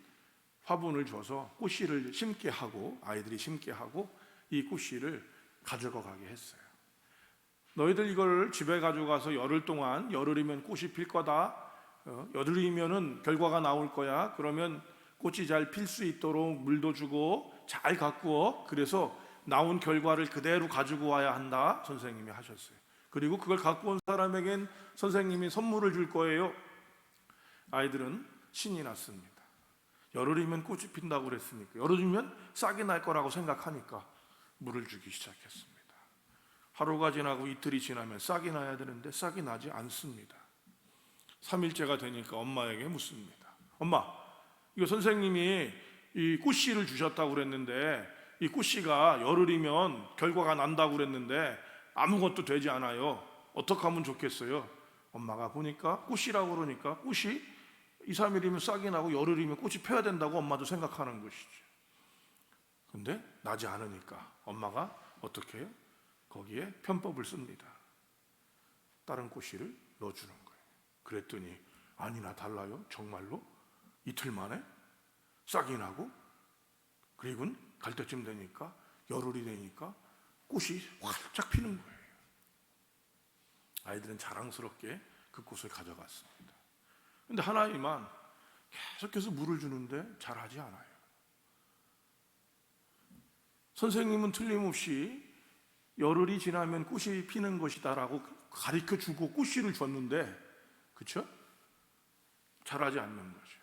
화분을 줘서 꽃씨를 심게 하고, 아이들이 심게 하고 이 꽃씨를 가져가 가게 했어요. 너희들 이걸 집에 가져가서 열흘 동안, 열흘이면 꽃이 필 거다, 열흘이면은 결과가 나올 거야. 그러면 꽃이 잘 필 수 있도록 물도 주고 잘 가꾸어. 그래서 나온 결과를 그대로 가지고 와야 한다, 선생님이 하셨어요. 그리고 그걸 갖고 온 사람에겐 선생님이 선물을 줄 거예요. 아이들은 신이 났습니다. 열흘이면 꽃이 핀다고 그랬으니까, 열흘이면 싹이 날 거라고 생각하니까 물을 주기 시작했습니다. 하루가 지나고 이틀이 지나면 싹이 나야 되는데 싹이 나지 않습니다. 3일째가 되니까 엄마에게 묻습니다. 엄마, 이거 선생님이 이 꽃씨를 주셨다고 그랬는데 이 꽃씨가 열흘이면 결과가 난다고 그랬는데 아무것도 되지 않아요. 어떻게 하면 좋겠어요? 엄마가 보니까 꽃이라고 그러니까 꽃이 2, 3일이면 싹이 나고 열흘이면 꽃이 펴야 된다고 엄마도 생각하는 것이죠. 근데 나지 않으니까 엄마가 어떻게 해요? 거기에 편법을 씁니다. 다른 꽃씨를 넣어주는 거예요. 그랬더니 아니나 달라요. 정말로 이틀 만에 싹이 나고, 그리고 갈 때쯤 되니까 열흘이 되니까 꽃이 활짝 피는 거예요. 아이들은 자랑스럽게 그 꽃을 가져갔습니다. 그런데 하나님만 계속해서 물을 주는데 잘하지 않아요. 선생님은 틀림없이 열흘이 지나면 꽃이 피는 것이다라고 가르쳐주고 꽃씨를 줬는데, 그렇죠? 자라지 않는 거죠.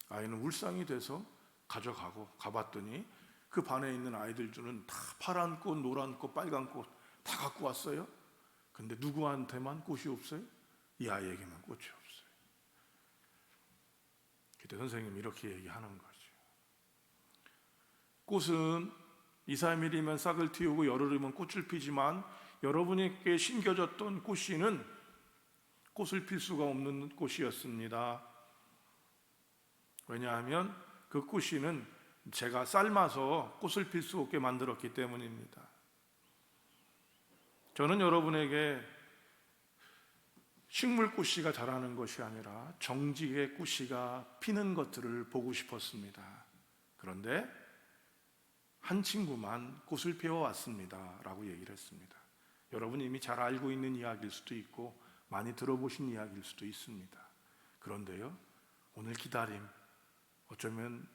아이는 울상이 돼서 가져가고, 가봤더니 그 반에 있는 아이들들은 다 파란 꽃, 노란 꽃, 빨간 꽃 다 갖고 왔어요. 근데 누구한테만 꽃이 없어요? 이 아이에게만 꽃이 없어요. 그때 선생님이 이렇게 얘기하는 거죠. 꽃은 2, 3일이면 싹을 틔우고 열흘이면 꽃을 피지만, 여러분에게 심겨졌던 꽃씨는 꽃을 필 수가 없는 꽃이었습니다. 왜냐하면 그 꽃씨는 제가 삶아서 꽃을 필 수 없게 만들었기 때문입니다. 저는 여러분에게 식물 꽃씨가 자라는 것이 아니라 정직의 꽃씨가 피는 것들을 보고 싶었습니다. 그런데 한 친구만 꽃을 피워왔습니다 라고 얘기를 했습니다. 여러분 이미 잘 알고 있는 이야기일 수도 있고 많이 들어보신 이야기일 수도 있습니다. 그런데요, 오늘 기다림, 어쩌면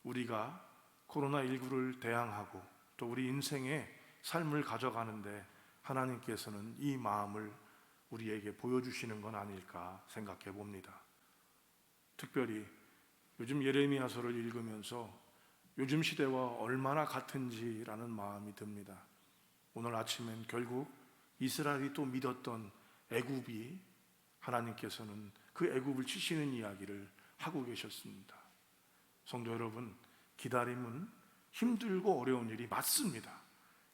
우리가 코로나19를 대항하고 또 우리 인생의 삶을 가져가는데 하나님께서는 이 마음을 우리에게 보여주시는 건 아닐까 생각해 봅니다. 특별히 요즘 예레미야서를 읽으면서 요즘 시대와 얼마나 같은지라는 마음이 듭니다. 오늘 아침엔 결국 이스라엘이 또 믿었던 애굽이, 하나님께서는 그 애굽을 치시는 이야기를 하고 계셨습니다. 성도 여러분, 기다림은 힘들고 어려운 일이 맞습니다.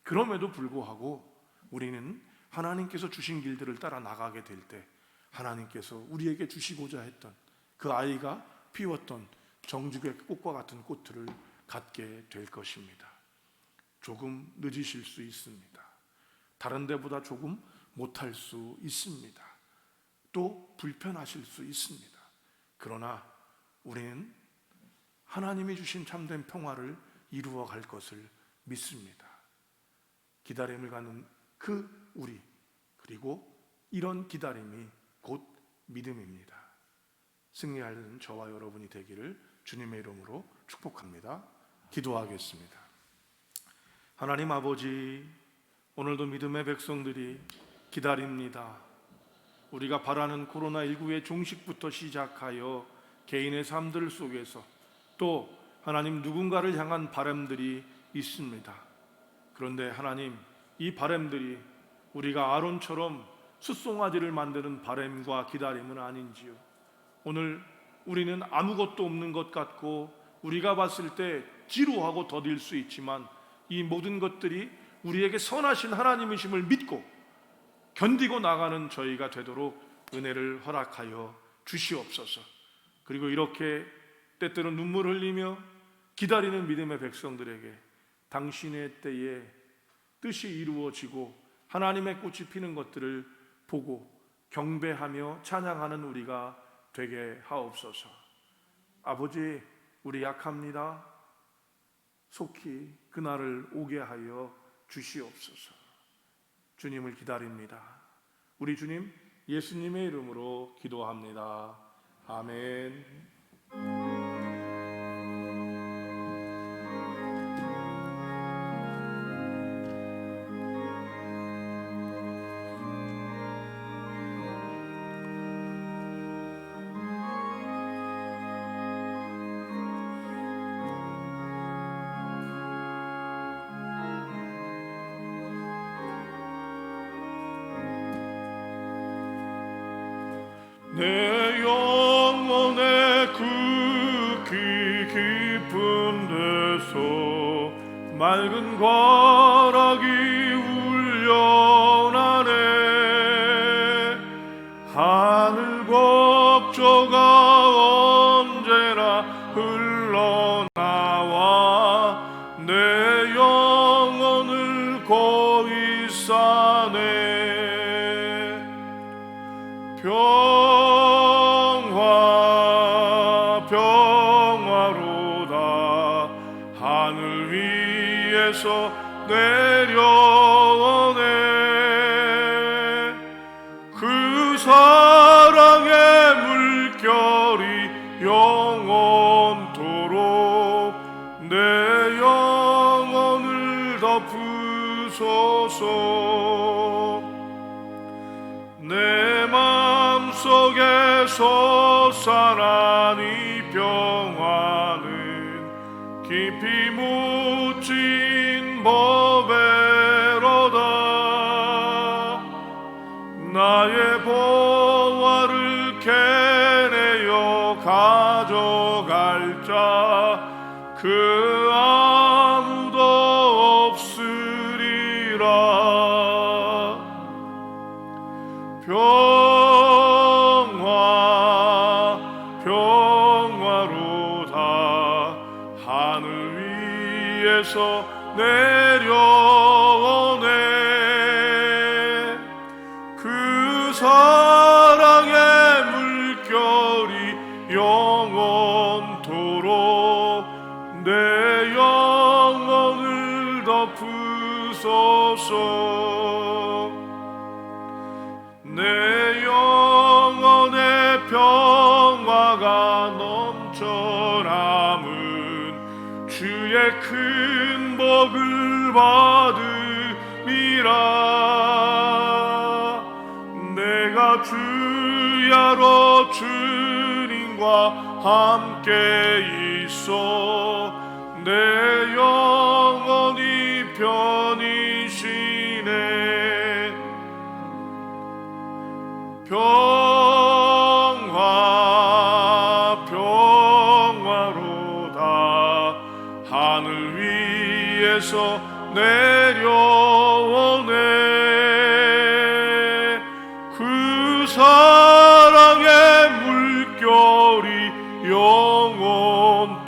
그럼에도 불구하고 우리는 하나님께서 주신 길들을 따라 나가게 될 때 하나님께서 우리에게 주시고자 했던 그 아이가 피웠던 정직의 꽃과 같은 꽃들을 갖게 될 것입니다. 조금 늦으실 수 있습니다. 다른 데보다 조금 못할 수 있습니다. 또 불편하실 수 있습니다. 그러나 우리는 하나님이 주신 참된 평화를 이루어 갈 것을 믿습니다. 기다림을 가는 그 우리, 그리고 이런 기다림이 곧 믿음입니다. 승리하는 저와 여러분이 되기를 주님의 이름으로 축복합니다. 기도하겠습니다. 하나님 아버지, 오늘도 믿음의 백성들이 기다립니다. 우리가 바라는 코로나19의 종식부터 시작하여 개인의 삶들 속에서 또 하나님 누군가를 향한 바람들이 있습니다. 그런데 하나님, 이 바람들이 우리가 아론처럼 숫송아지를 만드는 바람과 기다림은 아닌지요. 오늘 우리는 아무것도 없는 것 같고 우리가 봤을 때 지루하고 더딜 수 있지만 이 모든 것들이 우리에게 선하신 하나님이심을 믿고 견디고 나가는 저희가 되도록 은혜를 허락하여 주시옵소서. 그리고 이렇게 때때로 눈물 흘리며 기다리는 믿음의 백성들에게 당신의 때에 뜻이 이루어지고 하나님의 꽃이 피는 것들을 보고 경배하며 찬양하는 우리가 되게 하옵소서. 아버지, 우리 약합니다. 속히 그날을 오게 하여 주시옵소서. 주님을 기다립니다. 우리 주님 예수님의 이름으로 기도합니다. 아멘. 내 영혼의 극히 깊은 데서 맑은 과락이 울려나네. 하늘 곡조가 언제나 흘러나와 내 영혼을 고이 싸네. 평화로다 하늘 위에서 내려오네. 그 사랑의 물결이 영원토록 내 영혼 솟아난 이 평화는 깊이 묻힌 법에로다. 나의 보화를 캐내어 가져갈 자 그 아무도 없으리라. 평화 평화로다. 하늘 위에서 내려오네. 그 사랑의 물결이 영원토록 내 영혼을 덮으소서. 내 영혼의 평화가 넘쳐남은 주의 큰 복을 받음이라. 내가 주야로 주님과 함께 있어 내 영혼이 편이시네. 평화 평화로다. 하늘 위에서 내려오네. 그 사랑의 물결이 영원토록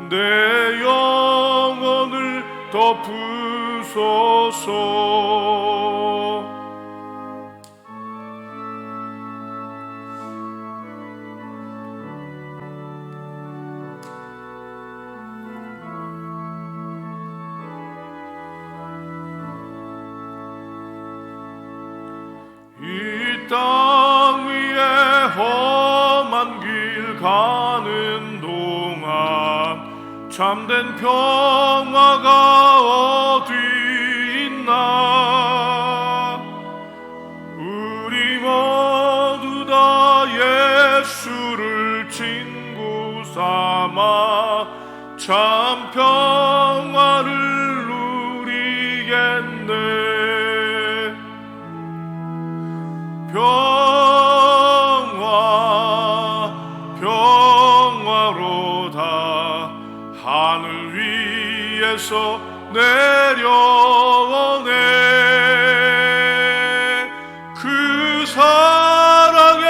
내 영혼을 덮으소서. 이 땅 위에 험한 길 가는 동안 참된 평화가 어디 있나. 우리 모두 다 예수를 친구 삼아 참 평화를 누리겠네. 평화 평화로다. 하늘 위에서 내려오네. 그 사랑의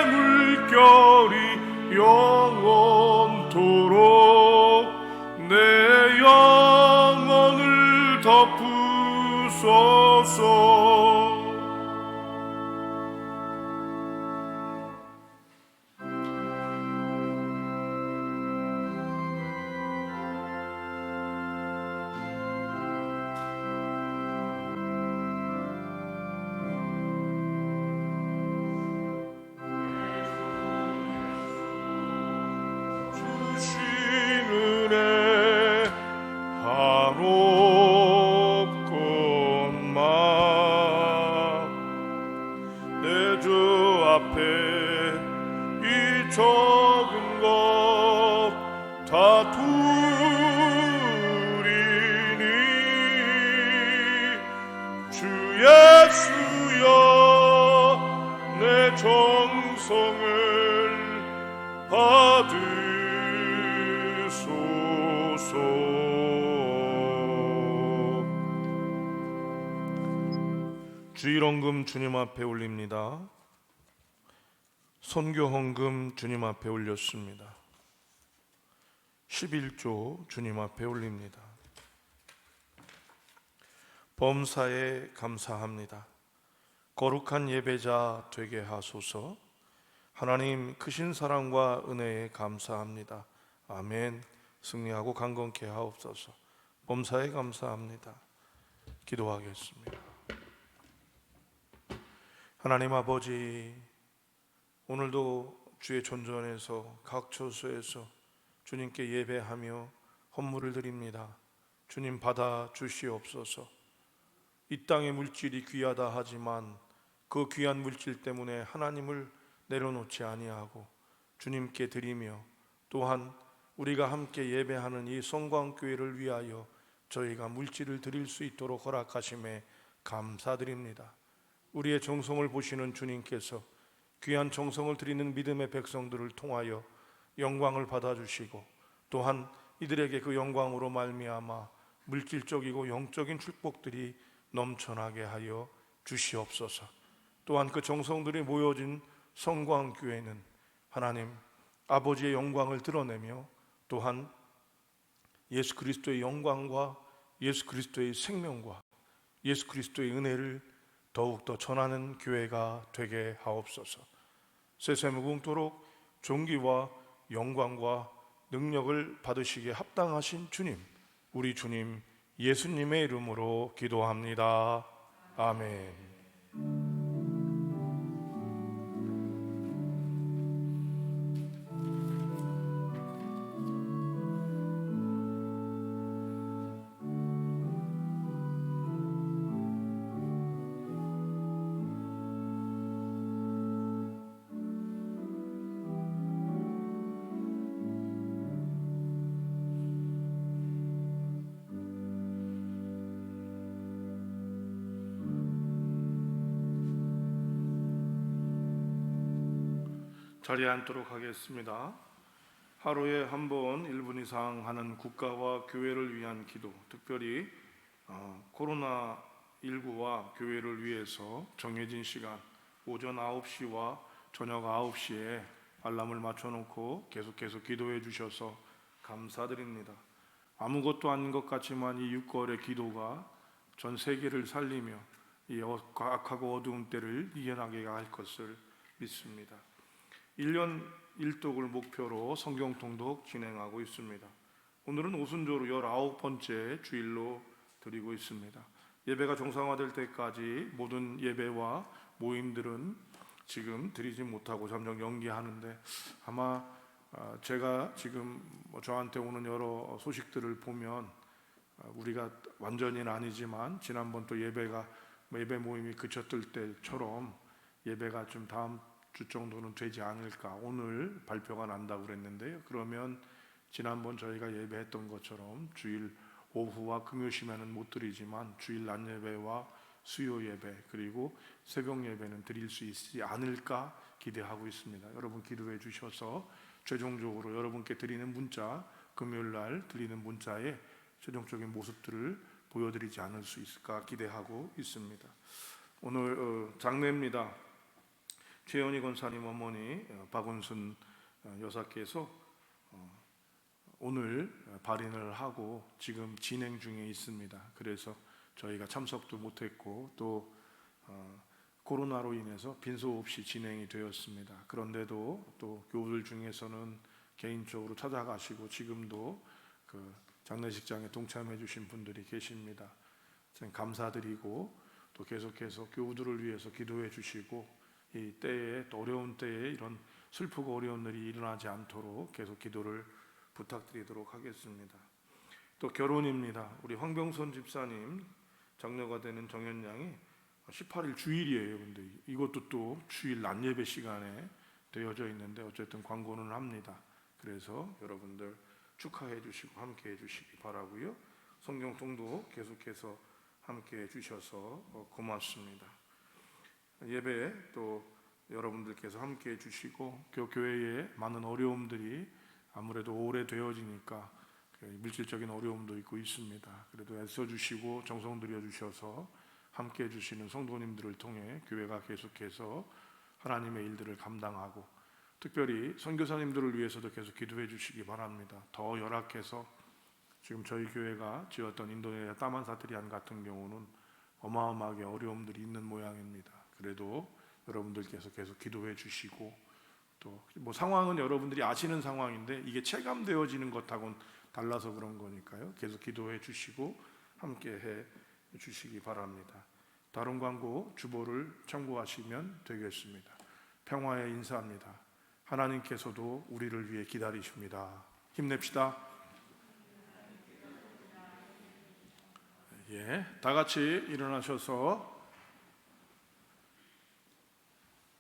물결이 영원토록 내 영혼을 덮으소서. 적은 것 다 두리니 주 예수여 내 정성을 받으소서. 주일헌금 주님 앞에 올립니다. 선교헌금 주님 앞에 올렸습니다. 11조 주님 앞에 올립니다. 범사에 감사합니다. 거룩한 예배자 되게 하소서. 하나님 크신 사랑과 은혜에 감사합니다. 아멘. 승리하고 강건케 하옵소서. 범사에 감사합니다. 기도하겠습니다. 하나님 아버지, 오늘도 주의 존전에서 각 처소에서 주님께 예배하며 헌물을 드립니다. 주님 받아 주시옵소서. 이 땅의 물질이 귀하다 하지만 그 귀한 물질 때문에 하나님을 내려놓지 아니하고 주님께 드리며, 또한 우리가 함께 예배하는 이 성광교회를 위하여 저희가 물질을 드릴 수 있도록 허락하심에 감사드립니다. 우리의 정성을 보시는 주님께서 귀한 정성을 드리는 믿음의 백성들을 통하여 영광을 받아주시고, 또한 이들에게 그 영광으로 말미암아 물질적이고 영적인 축복들이 넘쳐나게 하여 주시옵소서. 또한 그 정성들이 모여진 성광교회는 하나님 아버지의 영광을 드러내며, 또한 예수 그리스도의 영광과 예수 그리스도의 생명과 예수 그리스도의 은혜를 더욱더 전하는 교회가 되게 하옵소서. 세세무궁토록 존귀와 영광과 능력을 받으시기에 합당하신 주님, 우리 주님 예수님의 이름으로 기도합니다. 아멘. 자리에 앉도록 하겠습니다. 하루에 한 번 1분 이상 하는 국가와 교회를 위한 기도, 특별히 코로나19와 교회를 위해서 정해진 시간 오전 9시와 저녁 9시에 알람을 맞춰놓고 계속해서 기도해 주셔서 감사드립니다. 아무것도 아닌 것 같지만 이 6개월의 기도가 전 세계를 살리며 이 악하고 어두운 때를 이겨나게 할 것을 믿습니다. 1년 1독을 목표로 성경 통독 진행하고 있습니다. 오늘은 오순조로 19번째 주일로 드리고 있습니다. 예배가 정상화될 때까지 모든 예배와 모임들은 지금 드리지 못하고 잠정 연기하는데, 아마 제가 지금 저한테 오는 여러 소식들을 보면 우리가 완전히는 아니지만 지난번 또 예배 모임이 그쳤을 때처럼 예배가 좀 다음 주 정도는 되지 않을까, 오늘 발표가 난다고 그랬는데요. 그러면 지난번 저희가 예배했던 것처럼 주일 오후와 금요 시간은 못 드리지만 주일 낮 예배와 수요 예배 그리고 새벽 예배는 드릴 수 있지 않을까 기대하고 있습니다. 여러분 기도해 주셔서 최종적으로 여러분께 드리는 문자, 금요일 날 드리는 문자에 최종적인 모습들을 보여드리지 않을 수 있을까 기대하고 있습니다. 오늘 장례입니다. 최연희 권사님 어머니 박은순 여사께서 오늘 발인을 하고 지금 진행 중에 있습니다. 그래서 저희가 참석도 못했고 또 코로나로 인해서 빈소 없이 진행이 되었습니다. 그런데도 또 교우들 중에서는 개인적으로 찾아가시고 지금도 그 장례식장에 동참해 주신 분들이 계십니다. 감사드리고 또 계속해서 교우들을 위해서 기도해 주시고, 이 때에 또 어려운 때에 이런 슬프고 어려운 일이 일어나지 않도록 계속 기도를 부탁드리도록 하겠습니다. 또 결혼입니다. 우리 황병선 집사님 장녀가 되는 정연양이 18일 주일이에요. 근데 이것도 또 주일 낮 예배 시간에 되어져 있는데 어쨌든 광고는 합니다. 그래서 여러분들 축하해 주시고 함께 해 주시기 바라고요. 성경 통독 계속해서 함께 해 주셔서 고맙습니다. 예배 또 여러분들께서 함께 해주시고 교회에 많은 어려움들이 아무래도 오래되어지니까 물질적인 어려움도 있고 있습니다. 그래도 애써주시고 정성 들여주셔서 함께 해주시는 성도님들을 통해 교회가 계속해서 하나님의 일들을 감당하고, 특별히 선교사님들을 위해서도 계속 기도해 주시기 바랍니다. 더 열악해서 지금 저희 교회가 지었던 인도네시아 따만 사트리안 같은 경우는 어마어마하게 어려움들이 있는 모양입니다. 그래도 여러분들께서 계속 기도해 주시고, 또 뭐 상황은 여러분들이 아시는 상황인데 이게 체감되어지는 것하고는 달라서 그런 거니까요. 계속 기도해 주시고 함께 해 주시기 바랍니다. 다른 광고 주보를 참고하시면 되겠습니다. 평화의 인사입니다. 하나님께서도 우리를 위해 기다리십니다. 힘냅시다. 다 같이 일어나셔서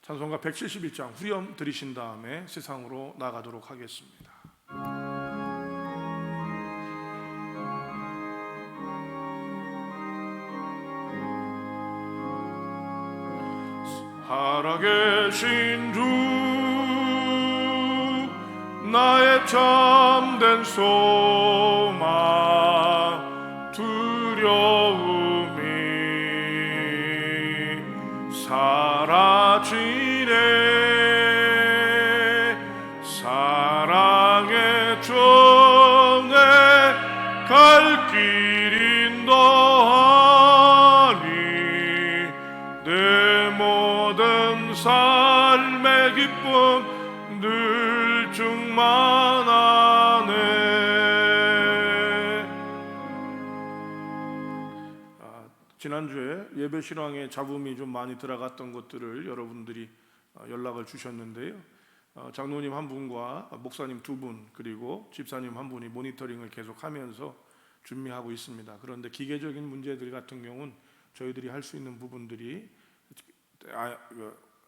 찬송가 172장 후렴 들으신 다음에 세상으로 나가도록 하겠습니다. 살아계신 주 나의 참된 소망 두려움이 사라지네 사랑의 정에 갈 길 인도하니 내 모든 삶의 기쁨 늘 충만하네. 지난주에 예배 신앙에 잡음이 좀 많이 들어갔던 것들을 여러분들이 연락을 주셨는데요. 장로님 한 분과 목사님 두 분 그리고 집사님 한 분이 모니터링을 계속하면서 준비하고 있습니다. 그런데 기계적인 문제들 같은 경우는 저희들이 할 수 있는 부분들이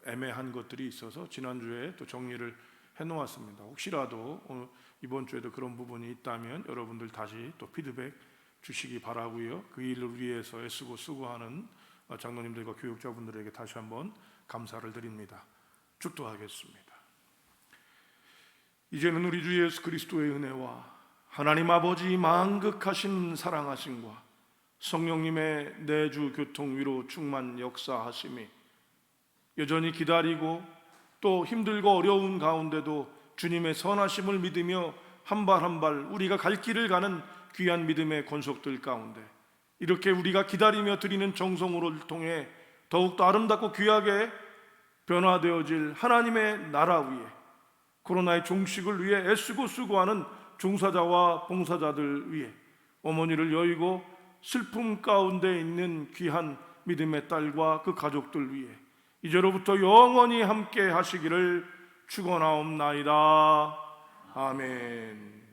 애매한 것들이 있어서 지난주에 또 정리를 해놓았습니다. 혹시라도 이번 주에도 그런 부분이 있다면 여러분들 다시 또 피드백 주시기 바라고요. 그 일을 위해서 애쓰고 수고하는 장로님들과 교육자분들에게 다시 한번 감사를 드립니다. 축도하겠습니다. 이제는 우리 주 예수 그리스도의 은혜와 하나님 아버지 만극하신 사랑하심과 성령님의 내주 교통 위로 충만 역사하심이 여전히 기다리고 또 힘들고 어려운 가운데도 주님의 선하심을 믿으며 한 발 한 발 우리가 갈 길을 가는 귀한 믿음의 권속들 가운데 이렇게 우리가 기다리며 드리는 정성으로를 통해 더욱더 아름답고 귀하게 변화되어질 하나님의 나라 위에 코로나의 종식을 위해 애쓰고 수고하는 종사자와 봉사자들 위해 어머니를 여의고 슬픔 가운데 있는 귀한 믿음의 딸과 그 가족들 위해 이제로부터 영원히 함께 하시기를 축원하옵나이다. 아멘.